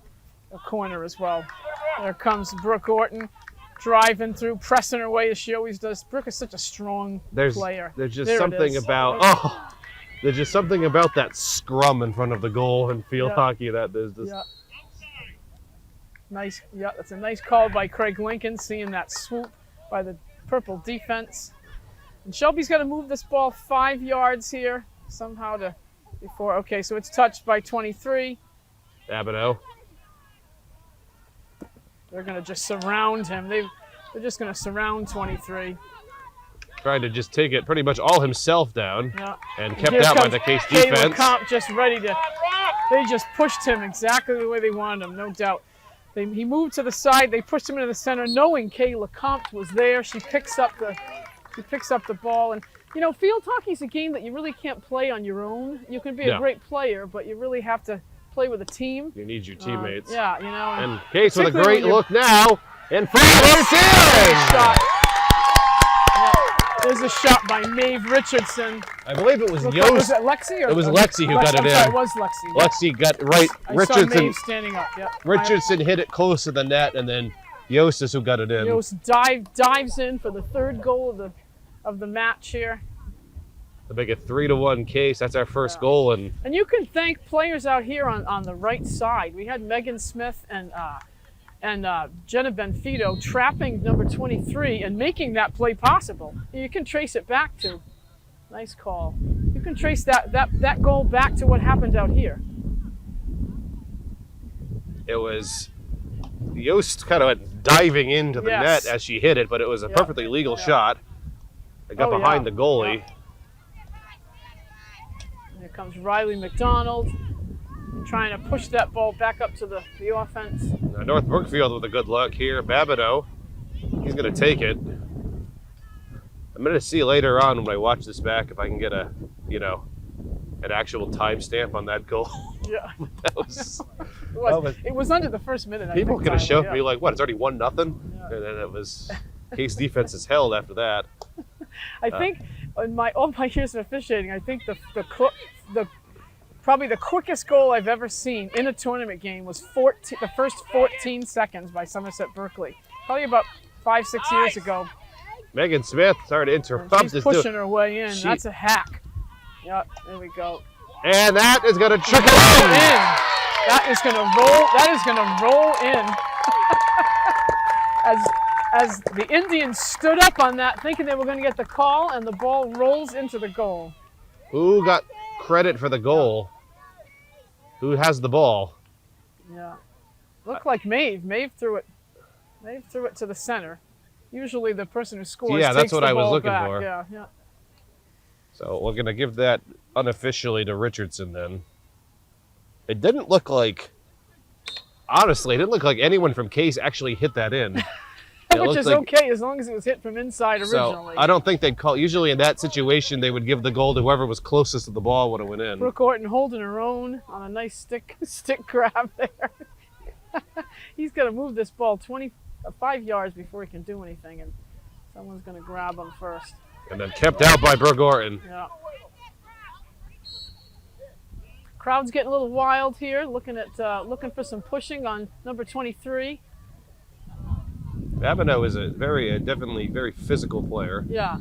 B: corner as well. There comes Brooke Orton. Driving through, pressing her way as she always does. Brooke is such a strong player.
A: There's just something about there's just something about that scrum in front of the goal in field hockey that there's just.
B: Yeah. Nice. Yeah, that's a nice call by Craig Lincoln, seeing that swoop by the purple defense. And Shelby's got to move this ball 5 yards here somehow before. Okay, so it's touched by 23.
A: Babineau.
B: They're going to just surround him. They're just going to surround 23.
A: Trying to just take it pretty much all himself down and kept out by the Case defense.
B: Comp just ready to. They just pushed him exactly the way they wanted him, no doubt. He moved to the side. They pushed him into the center, knowing Kayla Compt was there. She picks up the ball, and you know, field hockey's a game that you really can't play on your own. You can be a great player, but you really have to play with a team.
A: You need your teammates.
B: Yeah, you know.
A: And Case with a
B: particularly
A: great
B: when
A: look now. In front, it's in!
B: Shot. Yeah, there's a shot by Maeve Richardson.
A: I believe it was
B: Was
A: Yost.
B: it Lexi? Or,
A: It was Lexi who got it
B: I'm
A: in.
B: sorry, it was Lexi.
A: Lexi got right.
B: I saw
A: Richardson.
B: Maeve standing up. Yep.
A: Richardson hit it close to the net, and then Yost is who got it in.
B: Yost dives in for the third goal of the match here.
A: To make it 3-1 Case. That's our first goal, and
B: you can thank players out here on the right side. We had Megan Smith and Jenna Benfido trapping number 23 and making that play possible. You can trace it back to, nice call. You can trace that goal back to what happened out here.
A: it was Yost kind of went diving into the net as she hit it, but it was a perfectly legal shot. It got behind the goalie.
B: Here comes Riley McDonald trying to push that ball back up to the offense.
A: Now North Brookfield with a good look here. Babineau, he's going to take it. I'm going to see later on when I watch this back if I can get an actual timestamp on that goal.
B: Yeah.
A: That was,
B: it was under the first minute.
A: People could have showed me like, what, it's already 1-0? Yeah. And then it was, Case defense is held after that.
B: I think in all my years of officiating, I think probably the quickest goal I've ever seen in a tournament game was the first 14 seconds by Somerset Berkeley. Probably about 5-6 years ago.
A: Megan Smith started to interrupt.
B: She's pushing her way in. That's a hack. Yep, there we go.
A: And that is going to trickle in.
B: That is going to roll. That is going to roll in. As the Indians stood up on that, thinking they were going to get the call, and the ball rolls into the goal.
A: Who got credit for the goal? Who has the ball?
B: Yeah, looked like Maeve. Maeve threw it. Maeve threw it to the center. Usually, the person who scores.
A: Yeah, that's
B: takes
A: what
B: the
A: I was
B: ball
A: looking
B: back.
A: for.
B: Yeah, yeah.
A: So we're going to give that unofficially to Richardson then. It didn't look like, honestly, it didn't look like anyone from Case actually hit that in.
B: Which is okay as long as it was hit from inside originally.
A: So I don't think they'd call. Usually in that situation, they would give the goal to whoever was closest to the ball when it went in.
B: Brooke Orton holding her own on a nice stick grab there. He's going to move this ball 25 yards before he can do anything, and someone's going to grab him first.
A: And then kept out by Brooke Orton.
B: Yeah. Crowd's getting a little wild here, looking for some pushing on number 23.
A: Babineau is definitely very physical player.
B: Yeah.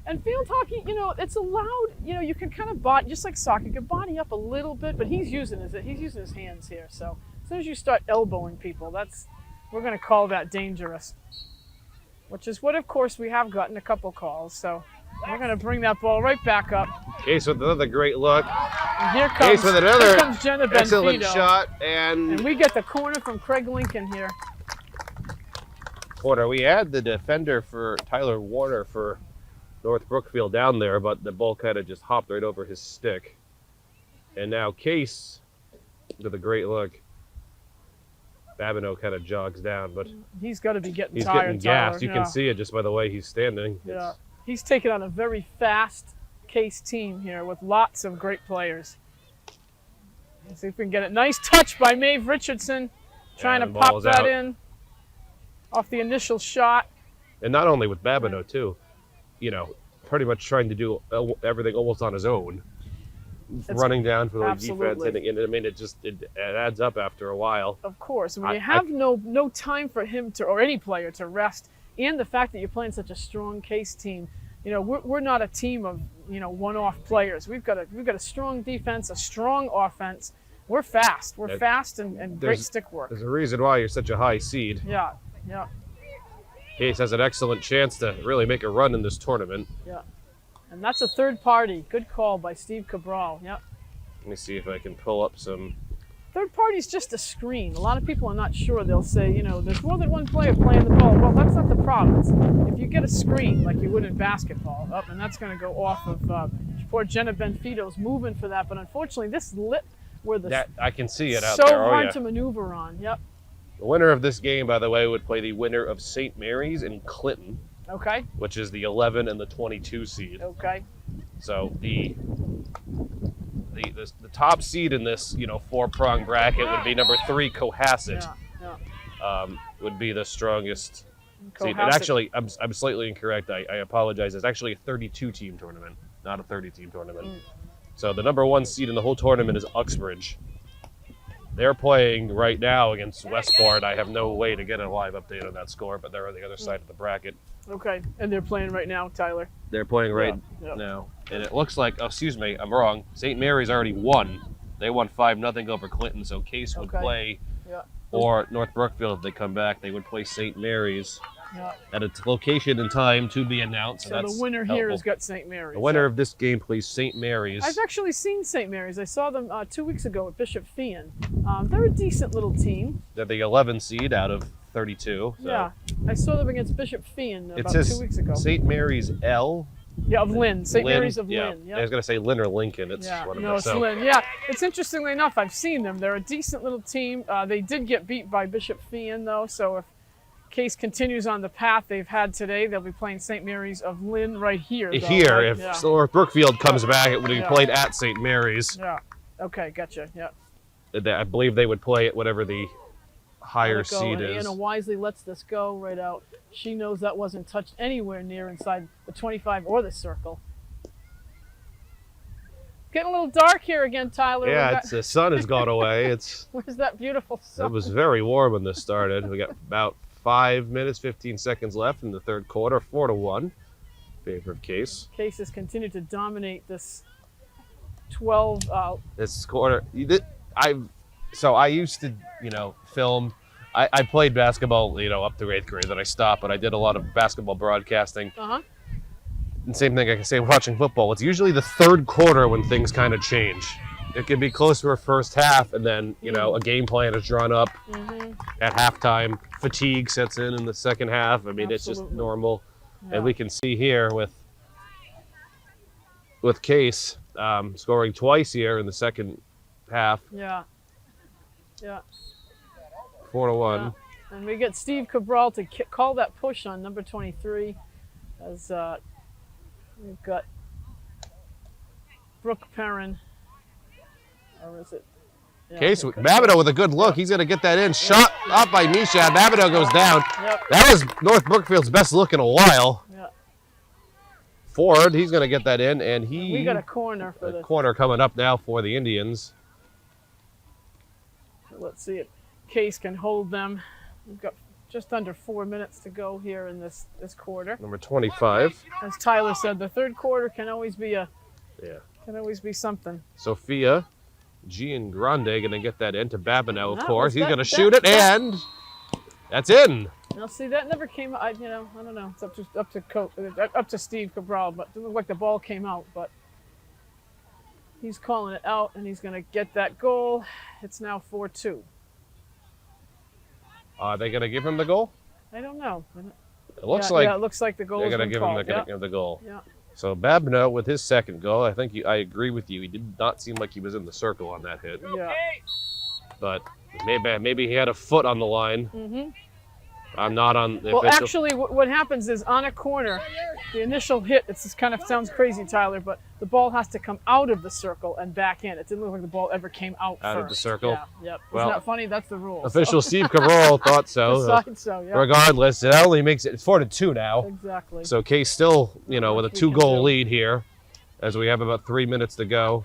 B: And field hockey, it's allowed. You can kind of body, just like soccer, you can body up a little bit, but he's using his hands here. So as soon as you start elbowing people, we're going to call that dangerous. Which is what, of course, we have gotten a couple calls. So we're going to bring that ball right back up.
A: Case with another great look.
B: And here comes,
A: Case with another
B: Jenna
A: excellent
B: Benfido.
A: shot.
B: And we get the corner from Craig Lincoln here.
A: Corner. We had the defender for Tyler Warner for North Brookfield down there, but the ball kind of just hopped right over his stick. And now Case with a great look. Babineau kind of jogs down, but
B: he's got to be getting
A: he's
B: tired.
A: Getting gassed.
B: Tyler.
A: You can see it just by the way he's standing.
B: Yeah, he's taking on a very fast Case team here with lots of great players. Let's see if we can get it. Nice touch by Maeve Richardson, trying to pop that in off the initial shot.
A: And not only with Babineau too, pretty much trying to do everything almost on his own. Running down for the defense, and I mean, it adds up after a while.
B: Of course, when you have no time for him or any player to rest, and the fact that you're playing such a strong Case team, we're not a team of one-off players. We've got a strong defense, a strong offense. We're fast. We're fast and great stick work.
A: There's a reason why you're such a high seed.
B: Yeah, yeah.
A: Case has an excellent chance to really make a run in this tournament.
B: Yeah. And that's a third party. Good call by Steve Cabral. Yep.
A: Let me see if I can pull up some.
B: Third party's just a screen. A lot of people are not sure. They'll say, there's more than one player playing the ball. Well, that's not the problem. If you get a screen like you would in basketball, and that's going to go off of poor Jenna Benfido's moving for that. But unfortunately, this lip where
A: I can see it out
B: there.
A: So
B: hard to maneuver on. Yep.
A: The winner of this game, by the way, would play the winner of St. Mary's in Clinton.
B: Okay.
A: Which is the 11 and the 22 seed.
B: Okay.
A: So the the top seed in this, 4-prong bracket would be number 3, Cohasset. Would be the strongest seed. And actually, I'm slightly incorrect. I apologize. It's actually a 32-team tournament, not a 30-team tournament. So the number 1 seed in the whole tournament is Uxbridge. They're playing right now against Westport. I have no way to get a live update on that score, but they're on the other side of the bracket.
B: Okay, and they're playing right now, Tyler.
A: They're playing right now. And it looks like, excuse me, I'm wrong. St. Mary's already won. They won 5-0 over Clinton, so Case would play, or North Brookfield, if they come back, they would play St. Mary's at a location and time to be announced.
B: So the winner here has got St. Mary's.
A: The winner of this game plays St. Mary's.
B: I've actually seen St. Mary's. I saw them 2 weeks ago at Bishop Feehan. They're a decent little team.
A: They're the 11 seed out of 32. So.
B: Yeah, I saw them against Bishop Feehan about 2 weeks ago.
A: St. Mary's L.
B: Yeah, of Lynn. St. Mary's of Lynn.
A: Yeah. I was going to say Lynn or Lincoln. It's one of them.
B: No, it's Lynn. Yeah, it's interestingly enough, I've seen them. They're a decent little team. They did get beat by Bishop Feehan, though, so if Case continues on the path they've had today, they'll be playing St. Mary's of Lynn right here. Though, right?
A: If North Brookfield comes back, it would be played at St. Mary's.
B: Yeah. Okay, gotcha. Yeah.
A: I believe they would play it whatever the higher seed is.
B: Anna wisely lets this go right out. She knows that wasn't touched anywhere near inside the 25 or the circle. Getting a little dark here again, Tyler.
A: Yeah, the sun has gone away.
B: Where's that beautiful sun?
A: It was very warm when this started. We got about 5 minutes, 15 seconds left in the third quarter, 4-1, favor of Case.
B: Case has continued to dominate this 12.
A: This quarter, I used to, film. I played basketball, up through 8th grade. Then I stopped, but I did a lot of basketball broadcasting. And same thing I can say watching football. It's usually the third quarter when things kind of change. It can be close to a first half, and then, a game plan is drawn up at halftime. Fatigue sets in the second half. I mean, It's just normal. Yeah. And we can see here with Case scoring twice here in the second half.
B: Yeah.
A: 4-1.
B: Yeah. And we get Steve Cabral to call that push on number 23 as we've got Brooke Perrin. Or is it? Yeah,
A: Case, Babineau with a good look. He's going to get that in. Shot up by Misha. Babineau goes down. That was North Brookfield's best look in a while. Ford, he's going to get that in, and
B: we got a corner for the
A: corner coming up now for the Indians.
B: Let's see if Case can hold them. We've got just under 4 minutes to go here in this quarter.
A: Number 25.
B: As Tyler said, the third quarter can always be something.
A: Sophia Giangrande going to get that into Babineau, of course. He's going to shoot it, and that's in.
B: Now, see, that never came out. I don't know. It's up to Steve Cabral, but it looked like the ball came out. But he's calling it out, and he's going to get that goal. It's now 4-2.
A: Are they going to give him the goal?
B: I don't know.
A: It looks like
B: the goal.
A: They're going to give him the goal.
B: Yeah.
A: So Babineau with his second goal. I think I agree with you. He did not seem like he was in the circle on that hit.
B: Yeah.
A: But maybe he had a foot on the line. I'm not on the
B: official. Actually, what happens is on a corner, the initial hit, it kind of sounds crazy, Tyler, but the ball has to come out of the circle and back in. It didn't look like the ball ever came out first.
A: Of the circle?
B: Yeah, yep. Well, isn't that funny? That's the rule.
A: Official Steve Cabral thought so.
B: Decided so, yeah.
A: Regardless, it only makes it 4-2 now.
B: Exactly.
A: So Case still, with a 2-goal lead here as we have about 3 minutes to go.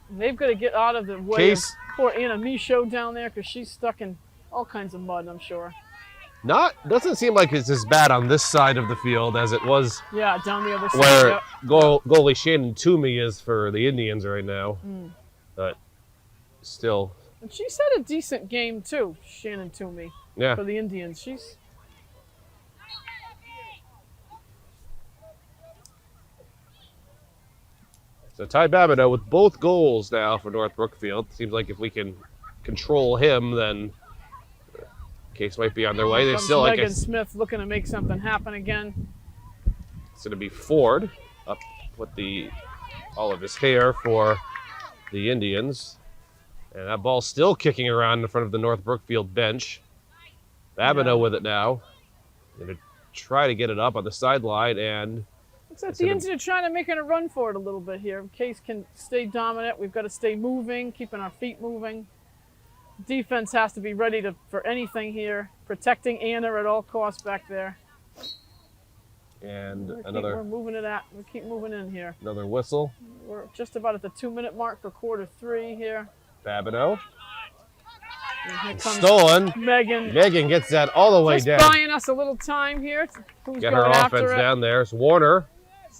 B: They've got to get out of the way of poor Anna Michaud down there because she's stuck in all kinds of mud, I'm sure.
A: Doesn't seem like it's as bad on this side of the field as it was.
B: Yeah, down the other side.
A: Where goalie Shannon Toomey is for the Indians right now. But still.
B: And she's had a decent game too, Shannon Toomey.
A: Yeah.
B: For the Indians,
A: So Ty Babineau with both goals now for North Brookfield. Seems like if we can control him, then Case might be on their way. They still
B: Megan Smith looking to make something happen again.
A: It's going to be Ford up with all of his hair for the Indians. And that ball's still kicking around in front of the North Brookfield bench. Babineau with it now. Going to try to get it up on the sideline, and
B: Looks like the Indians are trying to make it a run for it a little bit here. Case can stay dominant. We've got to stay moving, keeping our feet moving. Defense has to be ready for anything here. Protecting Anna at all costs back there.
A: And
B: we're moving it we keep moving in here.
A: Another whistle.
B: We're just about at the 2-minute mark for quarter 3 here.
A: Babineau.
B: Stolen. Megan
A: gets that all the way down.
B: Just buying us a little time here. Who's
A: Get
B: going
A: her
B: after
A: offense
B: it?
A: down there. It's Warner.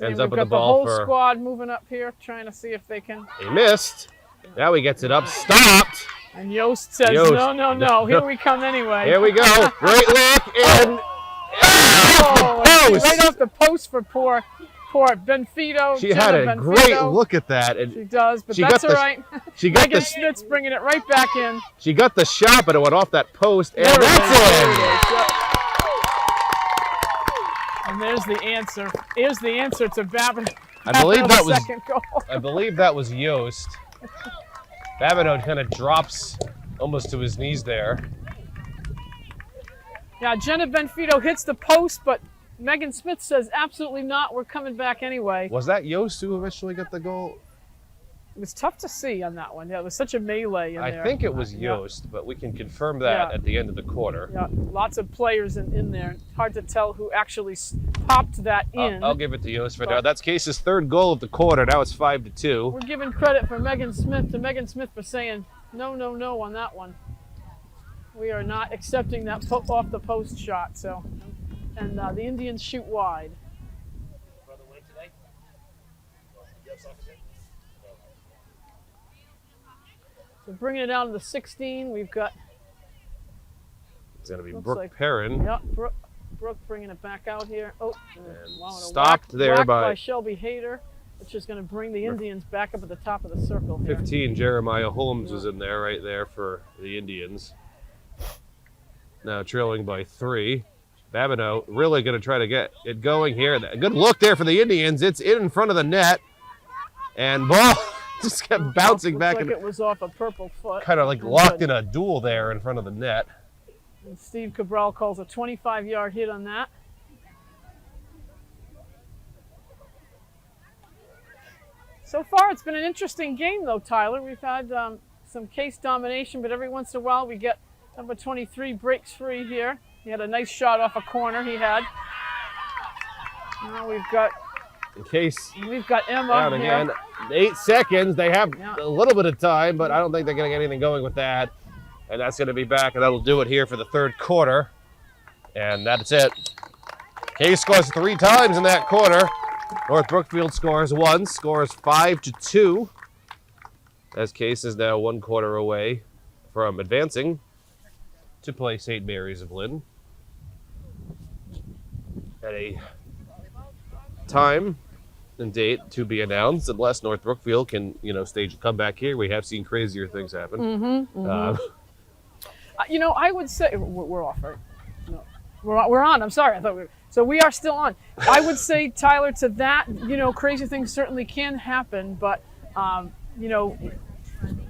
A: Ends up with the ball.
B: We've got the whole squad moving up here, trying to see if they can.
A: He missed. Now he gets it up. Stopped.
B: And Yost says, no. Here we come anyway.
A: Here we go. Great look. And
B: right off the post for poor Benfito.
A: She had a great look at that. And
B: she does, but that's all right. Megan Smith's bringing it right back in.
A: She got the shot, but it went off that post, and that's in.
B: And there's the answer. Here's the answer to Babineau.
A: I believe that was
B: goal.
A: Yost. Babineau kind of drops almost to his knees there.
B: Yeah, Jenna Benfito hits the post, but Megan Smith says, absolutely not. We're coming back anyway.
A: Was that Yost who eventually got the goal?
B: It was tough to see on that one. Yeah, it was such a melee in there.
A: I think it was Yost, but we can confirm that at the end of the quarter.
B: Yeah, lots of players in there. Hard to tell who actually popped that in.
A: I'll give it to Yost for now. That's Case's third goal of the quarter. Now it's 5-2.
B: We're giving credit for Megan Smith for saying no on that one. We are not accepting that off the post shot. So, and the Indians shoot wide. So bringing it down to the 16, we've got.
A: It's going to be Brooke Perrin.
B: Yep, Brooke bringing it back out here. Oh,
A: stopped there
B: by Shelby Hayter, which is going to bring the Indians back up at the top of the circle here.
A: 15, Jeremiah Holmes was in there right there for the Indians. Now trailing by 3. Babineau really going to try to get it going here. A good look there for the Indians. It's in front of the net. And ball just kept bouncing back.
B: Like it was off a purple foot.
A: Kind of like locked in a duel there in front of the net.
B: And Steve Cabral calls a 25-yard hit on that. So far, it's been an interesting game, though, Tyler. We've had some Case domination, but every once in a while we get number 23 breaks free here. He had a nice shot off a corner he had. Now we've got Emma
A: down again. 8 seconds. They have a little bit of time, but I don't think they're going to get anything going with that. And that's going to be back, and that'll do it here for the third quarter. And that's it. Case scores 3 times in that quarter. North Brookfield scores once, scores 5-2. As Case is now 1 quarter away from advancing to play St. Mary's of Lynn. At a time and date to be announced, unless North Brookfield can, stage a comeback here. We have seen crazier things happen.
B: I would say we're off, right? No, we're on. I'm sorry. I thought we were. So we are still on. I would say, Tyler, to that, crazy things certainly can happen, but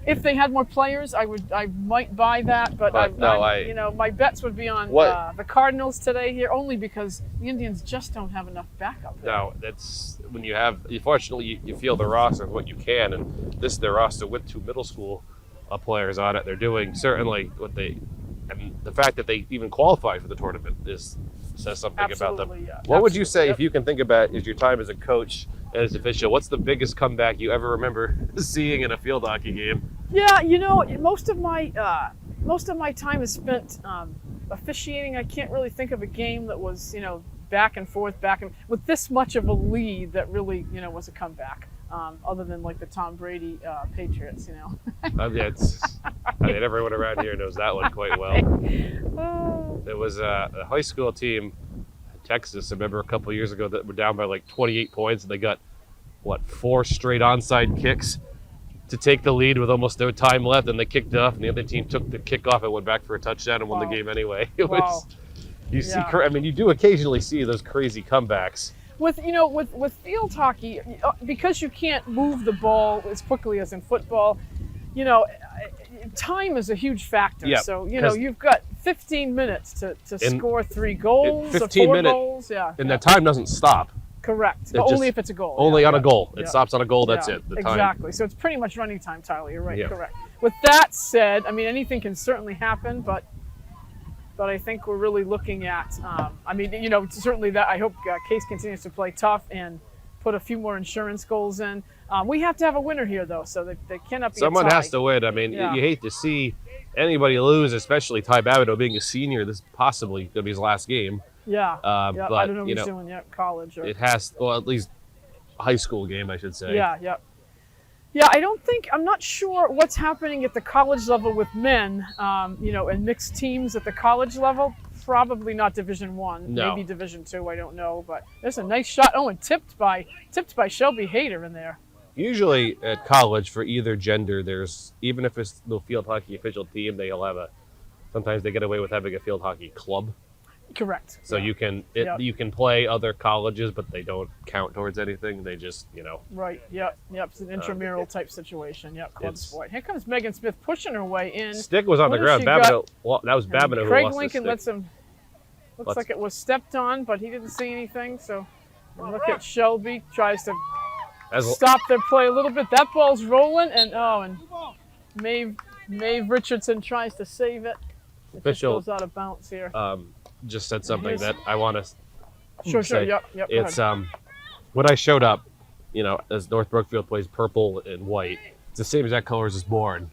B: if they had more players, I might buy that, but my bets would be on the Cardinals today here, only because the Indians just don't have enough backup there.
A: No, that's when you have. Fortunately, you feel the roster of what you can, and this is their roster with 2 middle school players on it. They're doing certainly what they, and the fact that they even qualified for the tournament says something about them.
B: Yeah.
A: What would you say if you can think about is your time as a coach and as official? What's the biggest comeback you ever remember seeing in a field hockey game?
B: Yeah, most of my time is spent officiating. I can't really think of a game that was back and forth, with this much of a lead that really was a comeback. Other than like the Tom Brady Patriots,
A: everyone around here knows that one quite well. There was a high school team in Texas, I remember a couple of years ago, that were down by like 28 points, and they got 4 straight onside kicks to take the lead with almost no time left, and they kicked off, and the other team took the kickoff and went back for a touchdown and won the game anyway. You do occasionally see those crazy comebacks.
B: With field hockey, because you can't move the ball as quickly as in football, time is a huge factor.
A: Yep,
B: so you've got 15 minutes to score 3 goals,
A: 15
B: or 4
A: minutes,
B: goals. Yeah,
A: and the time doesn't stop.
B: Correct.
A: It
B: But
A: just-
B: only if it's a goal.
A: Only
B: yeah,
A: on a
B: yeah,
A: goal. It
B: yeah.
A: stops on a goal. That's
B: Yeah,
A: it. The time.
B: exactly. So it's pretty much running time, Tyler. You're right.
A: Yeah.
B: Correct. With that said, I mean, anything can certainly happen, but I think we're really looking at. I mean, you know, certainly that. I hope Case continues to play tough and put a few more insurance goals in. We have to have a winner here, though, so they cannot be.
A: Someone
B: a tie.
A: has to win. I mean,
B: Yeah.
A: you hate to see anybody lose, especially Ty Babineau being a senior. This is possibly going to be his last game.
B: Yeah. Yeah.
A: But
B: I don't know what
A: you
B: he's
A: know,
B: doing yet. College or.
A: it has, well, at least high school game, I should say.
B: Yeah. Yeah. Yeah, I'm not sure what's happening at the college level with men, you know, and mixed teams at the college level. Probably not Division I,
A: No.
B: maybe Division II, I don't know. But there's a nice shot. Oh, and tipped by Shelby Hayter in there.
A: Usually at college, for either gender, there's, even if it's the field hockey official team, they'll have sometimes they get away with having a field hockey club.
B: Correct.
A: So
B: Yeah.
A: you can play other colleges, but they don't count towards anything. They just,
B: Right, yep. It's an intramural type situation. Yep, club
A: it's-
B: sport. Here comes Megan Smith pushing her way in.
A: stick was on
B: What
A: the
B: has
A: ground.
B: she
A: That was
B: And
A: Babineau who
B: Craig
A: lost
B: Lincoln
A: the
B: lets
A: stick.
B: him. Looks
A: Let's-
B: like it was stepped on, but he didn't see anything. So and look at Shelby tries to stop their play a little bit. That ball's rolling, and Maeve Richardson tries to save it. It just
A: Official,
B: goes out of bounds here.
A: just said something
B: Here's-
A: that I want to
B: Sure.
A: say.
B: Yep. Go
A: It's
B: ahead.
A: when I showed up, as North Brookfield plays purple and white, it's the same exact colors as Bourne.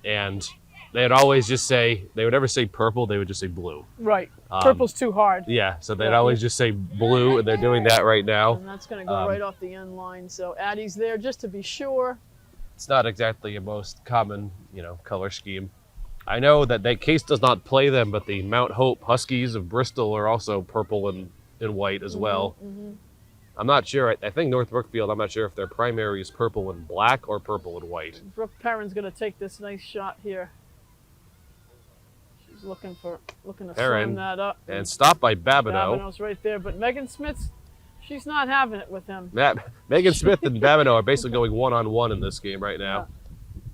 A: And they'd always just say, they would never say purple, they would just say blue.
B: Right. Purple's too hard.
A: Yeah, so they'd
B: Yeah.
A: always just say blue, and they're doing that right now.
B: And that's going to go right off the end line. So Addie's there just to be sure.
A: It's not exactly a most common, color scheme. I know that Case does not play them, but the Mount Hope Huskies of Bristol are also purple and white as well. I'm not sure. I think North Brookfield, I'm not sure if their primary is purple and black or purple and white.
B: Brooke Perrin's going to take this nice shot here. She's looking to
A: Perrin,
B: slam that up.
A: And stopped by Babineau.
B: Babineau's right there, but Megan Smith, she's not having it with him.
A: Megan Smith and Babineau are basically going one-on-one in this game right now.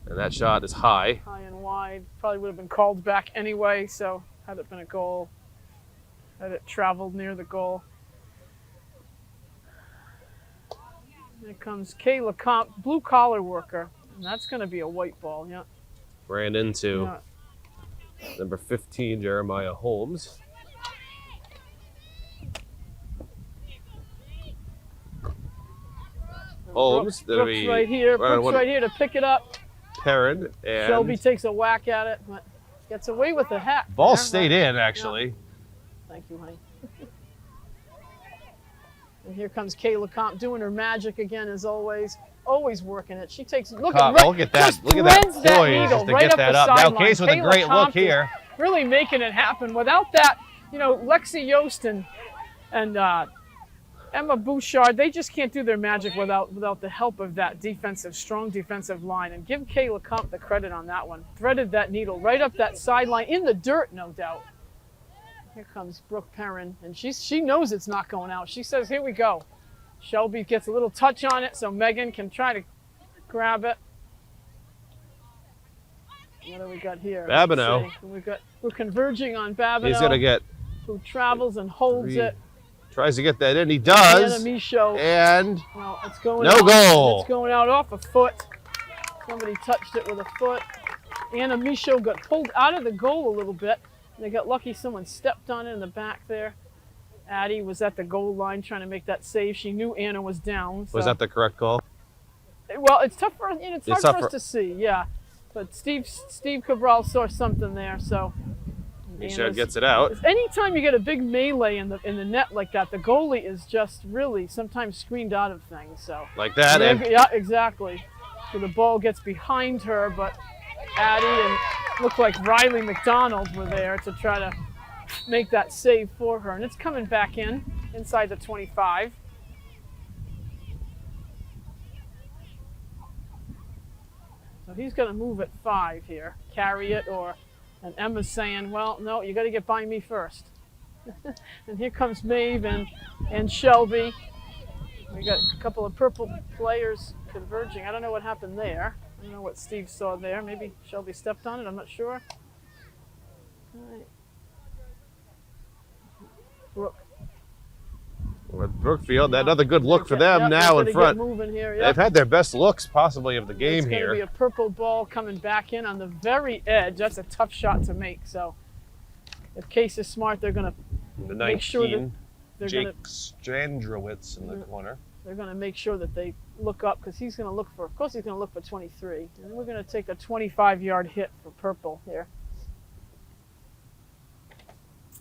A: And that shot is high.
B: High and wide. Probably would have been called back anyway, so had it been a goal, had it traveled near the goal. Here comes Kayla Comp, blue collar worker. And that's going to be a white ball, yeah.
A: Ran into
B: Yeah.
A: number 15, Jeremiah Holmes. Holmes, that'll
B: Brooks
A: be
B: right here. Brooks
A: one-
B: right here to pick it up.
A: Perrin, and
B: Shelby takes a whack at it, but gets away with the hat.
A: ball
B: there.
A: stayed in, actually.
B: Thank you, honey. And here comes Kayla Comp doing her magic again, as always. Always working it. She takes
A: Look at that!
B: just
A: Look at that
B: threads that
A: poise
B: needle
A: just to
B: right
A: get
B: up
A: that
B: the
A: up. Now
B: sideline.
A: Case with a
B: Kayla
A: great
B: Comp
A: look here.
B: is really making it happen. Without that, Lexi Yost and Emma Bouchard, they just can't do their magic without the help of that strong defensive line. And give Kayla Comp the credit on that one. Threaded that needle right up that sideline in the dirt, no doubt. Here comes Brooke Perrin, and she knows it's not going out. She says, "Here we go." Shelby gets a little touch on it, so Megan can try to grab it. What do we got here?
A: Babineau.
B: We're converging on Babineau.
A: He's gonna get
B: who travels and holds it.
A: Tries to get that in. He does.
B: Anna Michaud.
A: And
B: Well, it's going
A: no
B: out.
A: goal.
B: It's going out off a foot. Somebody touched it with a foot. Anna Michaud got pulled out of the goal a little bit. They got lucky someone stepped on it in the back there. Addie was at the goal line trying to make that save. She knew Anna was down. So.
A: Was that the correct call?
B: Well, it's tough for it's hard
A: tough
B: for us to see, yeah. But Steve Cabral saw something there, so.
A: Michaud gets it out.
B: Anytime you get a big melee in the net like that, the goalie is just really sometimes screened out of things. So.
A: Like that.
B: Yeah, exactly. So the ball gets behind her, but Addie and looked like Riley McDonald were there to try to make that save for her, and it's coming back inside the 25. So he's going to move at 5 here, carry it, and Emma's saying, well, no, you got to get by me first. And here comes Maeve and Shelby. We got a couple of purple players converging. I don't know what happened there. I don't know what Steve saw there. Maybe Shelby stepped on it. I'm not sure. All right. Brooke.
A: With Brookfield, another good look for them
B: Yep,
A: now in
B: they're
A: front.
B: gonna get moving here.
A: They've had their best looks possibly of the game
B: It's
A: here.
B: going to be a purple ball coming back in on the very edge. That's a tough shot to make. So if Case is smart, they're going to
A: The
B: make sure that
A: 19,
B: they're
A: Jake
B: gonna,
A: Strandrowitz in the corner.
B: they're going to make sure that they look up because he's going to look for, of course, he's going to look for 23. And then we're going to take a 25-yard hit for purple here.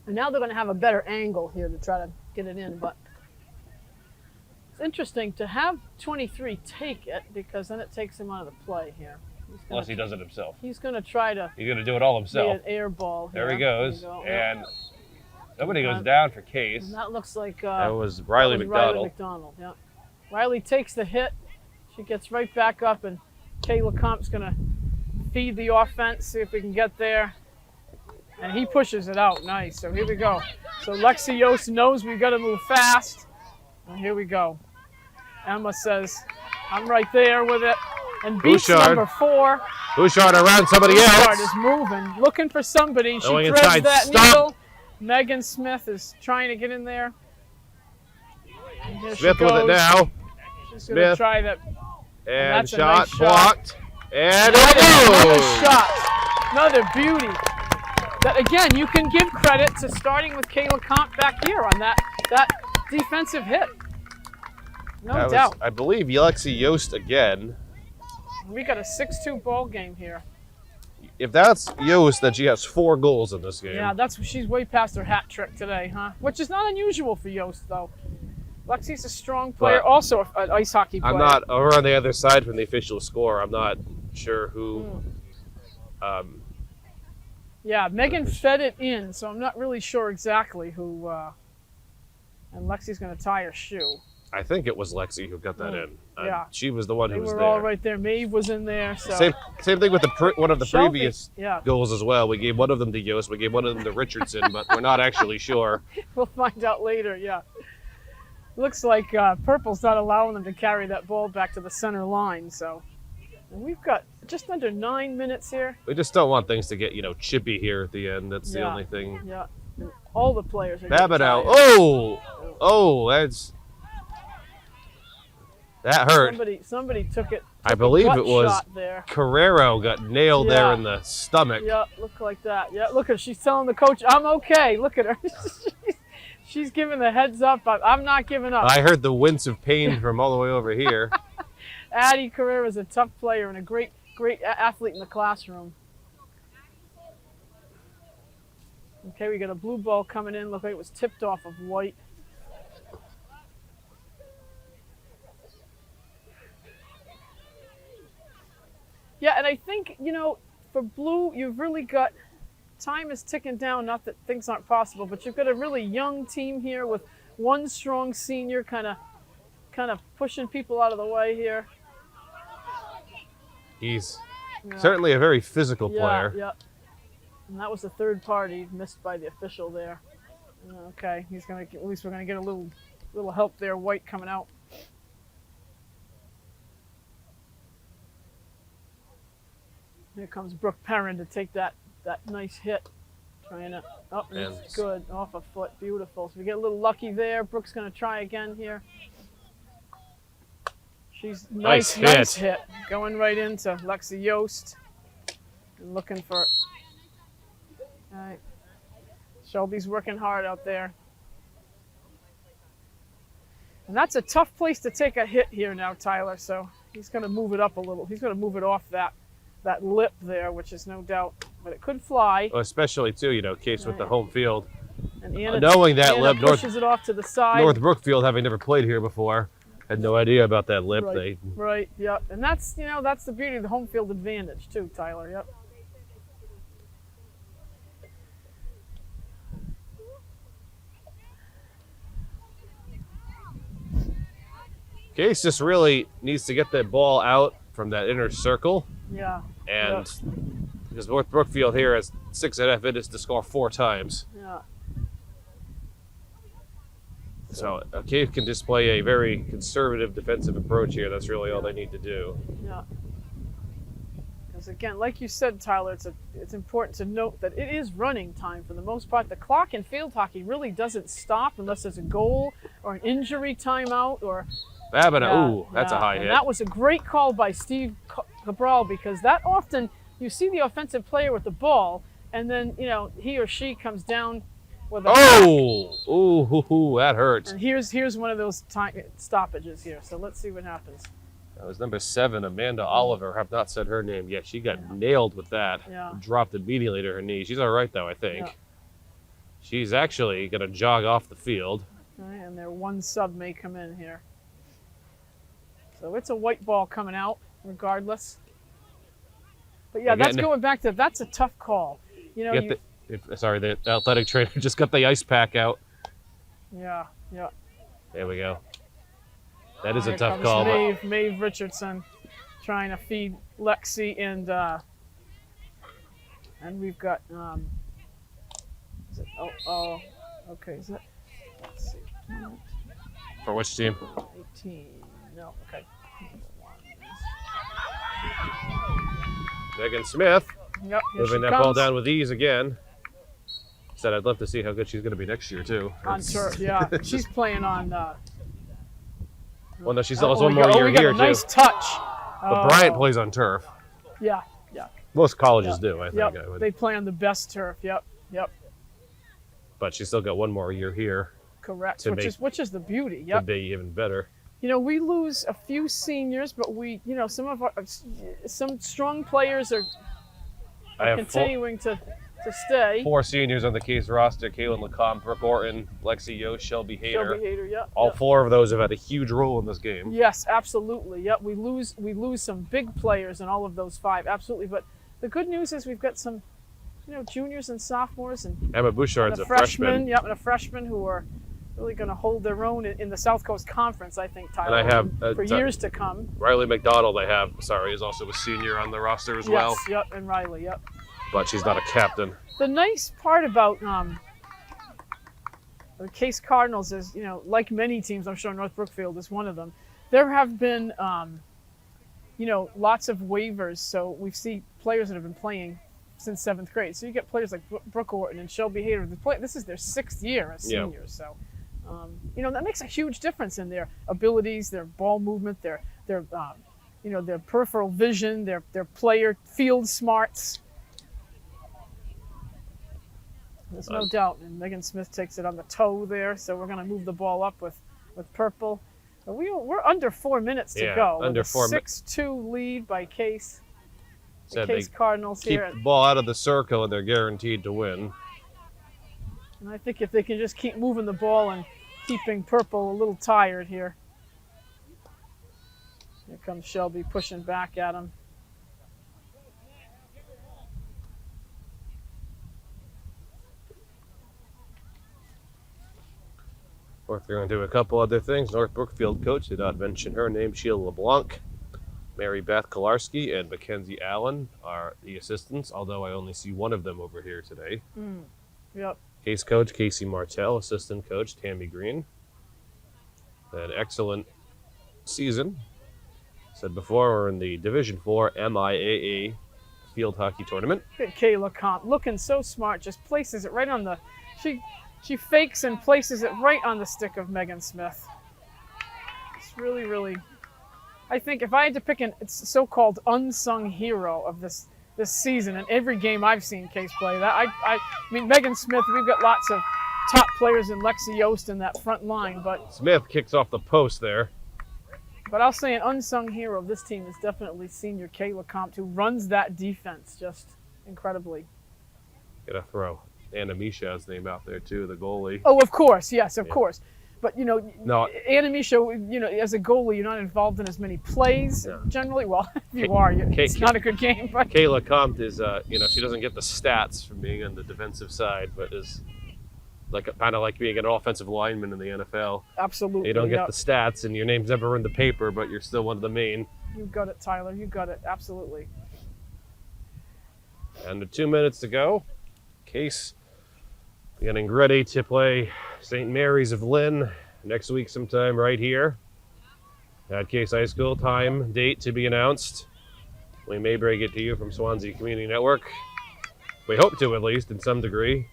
B: And now they're going to have a better angle here to try to get it in. But it's interesting to have 23 take it because then it takes him out of the play here.
A: Unless he does it himself.
B: He's going to try to
A: He's going to do it all
B: be
A: himself.
B: an air ball here.
A: There he goes.
B: There you go.
A: And somebody goes down for Case.
B: And that looks like
A: That was Riley McDonald.
B: Yeah. Riley takes the hit. She gets right back up, and Kayla Comp's going to feed the offense, see if we can get there. And he pushes it out. Nice. So here we go. So Lexi Yost knows we've got to move fast. And here we go. Emma says, I'm right there with it. And beats
A: Bouchard.
B: number 4.
A: Bouchard around somebody
B: Bouchard
A: else.
B: is moving, looking for somebody. She
A: Going
B: threads
A: inside.
B: that
A: Stop.
B: needle. Megan Smith is trying to get in there. And here
A: Smith
B: she
A: with it
B: goes.
A: now.
B: She's going to
A: Smith.
B: try that.
A: And
B: that's a
A: shot
B: nice shot.
A: blocked. And
B: Another
A: oh!
B: shot. Another beauty. That again, you can give credit to starting with Kayla Comp back here on that defensive hit. No
A: That was,
B: doubt.
A: I believe Lexi Yost again.
B: We got a 6-2 ball game here.
A: If that's Yost, then she has 4 goals in this game.
B: Yeah, she's way past her hat trick today, huh? Which is not unusual for Yost, though. Lexi's a strong player,
A: But
B: also an ice hockey player.
A: I'm not over on the other side from the official score. I'm not sure who.
B: Yeah, Megan fed it in, so I'm not really sure exactly who. And Lexi's going to tie her shoe.
A: I think it was Lexi who got that in.
B: Yeah.
A: She was the one
B: They
A: who was
B: were
A: there.
B: all right there. Maeve was in there. So.
A: Same thing with one of the
B: Shelby,
A: previous
B: yeah.
A: goals as well. We gave one of them to Yost. We gave one of them to Richardson, but we're not actually sure.
B: We'll find out later, yeah. Looks like Purple's not allowing them to carry that ball back to the center line, so. And we've got just under 9 minutes here.
A: We just don't want things to get, chippy here at the end. That's the
B: Yeah.
A: only thing.
B: Yeah. And all the players are getting
A: Babineau.
B: tired.
A: Oh, that hurt.
B: Somebody took it.
A: I believe
B: butt
A: it was
B: shot there.
A: Carrero got nailed there
B: Yeah.
A: in the stomach.
B: Yeah, look like that. Yeah, look at her. She's telling the coach, I'm okay. Look at her. She's giving the heads up. I'm not giving up.
A: I heard the wince of pain from all the way over here.
B: Addie Carrera is a tough player and a great athlete in the classroom. Okay, we got a blue ball coming in. Look like it was tipped off of white. Yeah, and I think, for blue, you've really got, time is ticking down, not that things aren't possible, but you've got a really young team here with one strong senior kind of pushing people out of the way here.
A: He's certainly a very physical player.
B: Yeah. And that was the third party missed by the official there. Okay, at least we're gonna get a little help there. White coming out. Here comes Brooke Perrin to take that nice hit. Trying to, it's good, off a foot, beautiful. So we get a little lucky there. Brooke's gonna try again here. She's nice hit. Going right into Lexi Yost. And looking for, all right. Shelby's working hard out there. And that's a tough place to take a hit here now, Tyler. So he's gonna move it up a little. He's gonna move it off that lip there, which is no doubt, but it could fly.
A: Well, especially too, Case with the home field.
B: And Anna,
A: knowing that
B: Anna
A: lip,
B: pushes it off to the side.
A: North Brookfield, having never played here before, had no idea about that lip.
B: Right, yep. And that's, that's the beauty of the home field advantage too, Tyler, yep.
A: Case just really needs to get that ball out from that inner circle.
B: Yeah.
A: And because North Brookfield here has 6 enough minutes to score 4 times.
B: Yeah.
A: So Case can display a very conservative defensive approach here. That's really all they need to do.
B: Yeah. Because again, like you said, Tyler, it's important to note that it is running time for the most part. The clock in field hockey really doesn't stop unless there's a goal or an injury timeout or.
A: Ooh, that's a high
B: and
A: hit.
B: that was a great call by Steve Cabral, because that often you see the offensive player with the ball, and then he or she comes down with a
A: ooh, that hurts.
B: And here's one of those stoppages here. So let's see what happens.
A: That was number 7, Amanda Oliver. Have not said her name yet. She got nailed with that.
B: Yeah.
A: Dropped immediately to her knee. She's all right though, I think.
B: Yeah.
A: She's actually gonna jog off the field.
B: All right, and their one sub may come in here. So it's a white ball coming out, regardless. But yeah, that's going back to that's a tough call.
A: The athletic trainer just got the ice pack out.
B: Yeah.
A: There we go. That is
B: Here
A: a tough
B: comes
A: call.
B: Maeve Richardson trying to feed Lexi, and we've got is it, okay, is it? Let's see.
A: For which team?
B: 18. No, okay.
A: Megan Smith.
B: Yep, here
A: Moving
B: she
A: that
B: comes.
A: ball down with ease again. Said I'd love to see how good she's going to be next year too.
B: On turf, yeah. She's playing on.
A: Well, no, she still has one more year
B: we got
A: here
B: a nice
A: too.
B: touch.
A: But Bryant plays on turf.
B: Yeah.
A: Most colleges do, I think.
B: Yep. They play on the best turf. Yep.
A: But she's still got one more year here.
B: Correct. Which is the beauty.
A: To be even better.
B: We lose a few seniors, but some strong players are continuing to stay.
A: 4 seniors on the Case roster: Caitlin Lecomte, Brooke Orton, Lexi Yost, Shelby Hayter. All 4 of those have had a huge role in this game.
B: Yes, absolutely. Yep, we lose some big players in all of those 5, absolutely. But the good news is we've got some, juniors and sophomores and
A: Emma Bouchard's a
B: freshman. Yep, and a freshman who are really going to hold their own in the South Coast Conference, I think, Tyler.
A: And I have
B: for years to come.
A: Riley McDonald. Is also a senior on the roster as well.
B: Yep, and Riley. Yep.
A: But she's not a captain.
B: The nice part about the Case Cardinals is, like many teams, I'm sure North Brookfield is one of them, there have been, lots of waivers. So we see players that have been playing since 7th grade. So you get players like Brooke Orton and Shelby Hayter. This is their 6th year as seniors. So, that makes a huge difference in their abilities, their ball movement, their peripheral vision, their player field smarts. There's no doubt. And Megan Smith takes it on the toe there, so we're going to move the ball up with purple. We're under 4 minutes to go.
A: Under 4 minutes.
B: 6-2 lead by Case. The
A: Said
B: Case Cardinals
A: keep
B: here.
A: the ball out of the circle, and they're guaranteed to win.
B: And I think if they can just keep moving the ball and keeping purple a little tired here. Here comes Shelby pushing back at him.
A: We're going to do a couple other things. North Brookfield coach did not mention her name. Sheila LeBlanc, Mary Beth Kolarski, and Mackenzie Allen are the assistants, although I only see one of them over here today.
B: Yep.
A: Case coach Casey Martell, assistant coach Tammy Green. An excellent season. Said before, we're in the Division 4 MIAA Field Hockey Tournament.
B: Look at Kayla Comp, looking so smart, just places it right on the... She fakes and places it right on the stick of Megan Smith. It's really, really... I think if I had to pick an so-called unsung hero of this season, in every game I've seen Case play, I mean, Megan Smith, we've got lots of top players in Lexi Yost in that front line, but...
A: Smith kicks off the post there.
B: But I'll say an unsung hero of this team is definitely senior Kayla Compt, who runs that defense just incredibly.
A: Get a throw. Anna Misha's name out there too, the goalie.
B: Oh, of course, yes, of course. But
A: No.
B: Anna Misha, as a goalie, you're not involved in as many plays generally. Well, if you are, it's not a good game. But
A: Kayla Compt is, she doesn't get the stats from being on the defensive side, but is kind of like being an offensive lineman in the NFL.
B: Absolutely.
A: You don't get the stats, and your name's never in the paper, but you're still one of the main.
B: You got it, Tyler. You got it. Absolutely.
A: And 2 minutes to go. Case getting ready to play St. Mary's of Lynn next week sometime right here at Case High School. Time, date to be announced We may bring it to you from Swansea Community Network. We hope to, at least, in some degree.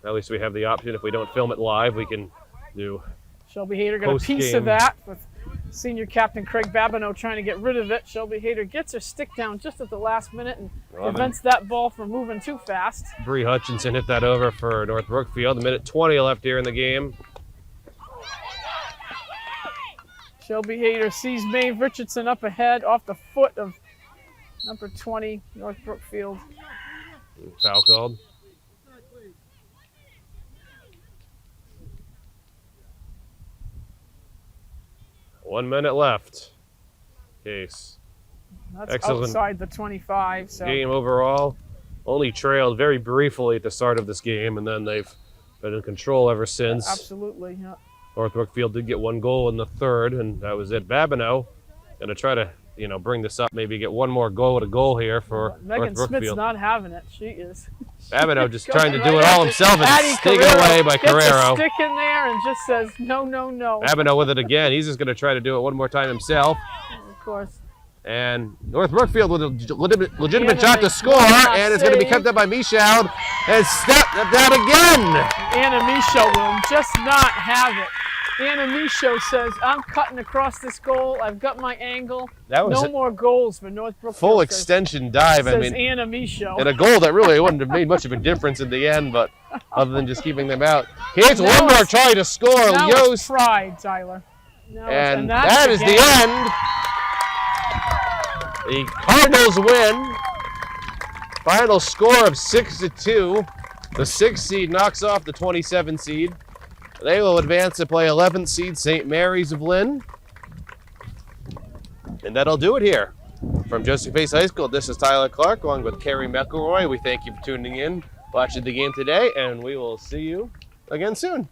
A: At least we have the option. If we don't film it live, we can do
B: Shelby Hayter got a piece of that with senior captain Craig Babineau trying to get rid of it. Shelby Hayter gets her stick down just at the last minute and prevents that ball from moving too fast.
A: Bree Hutchinson hit that over for North Brookfield. A minute 20 left here in the game.
B: Shelby Hayter sees Maeve Richardson up ahead off the foot of number 20, North Brookfield.
A: Foul called. One minute left. Case.
B: That's
A: excellent
B: outside the 25. So
A: game overall. Only trailed very briefly at the start of this game, and then they've been in control ever since.
B: Absolutely. Yeah.
A: North Brookfield did get one goal in the third, and that was it. Babineau going to try to, bring this up, maybe get one more goal at a goal here for
B: Megan
A: North Brookfield.
B: Smith's not having it. She is.
A: Babineau just trying to do it all himself, and it's taken away by
B: Gets
A: Carrero.
B: a stick in there and just says, no, no, no.
A: Babineau with it again. He's just going to try to do it one more time himself.
B: Of course.
A: And North Brookfield with a legitimate shot to score, and it's going to be kept up by Michaud, and stepped that again.
B: Anna Michaud will just not have it. Anna Michaud says, I'm cutting across this goal. I've got my angle.
A: That was
B: no more goals for North Brookfield.
A: Full extension dive.
B: Says Anna Michaud.
A: And a goal that really wouldn't have made much of a difference in the end, but other than just keeping them out. Here's one more try to score.
B: Now
A: Yost.
B: it's pride, Tyler.
A: And that is the end. The Cardinals win. Final score of 6-2. The 6th seed knocks off the 27 seed. They will advance to play 11th seed St. Mary's of Lynn. And that'll do it here. From JCHS High School, this is Tyler Clark along with Carrie McElroy. We thank you for tuning in, watching the game today, and we will see you again soon.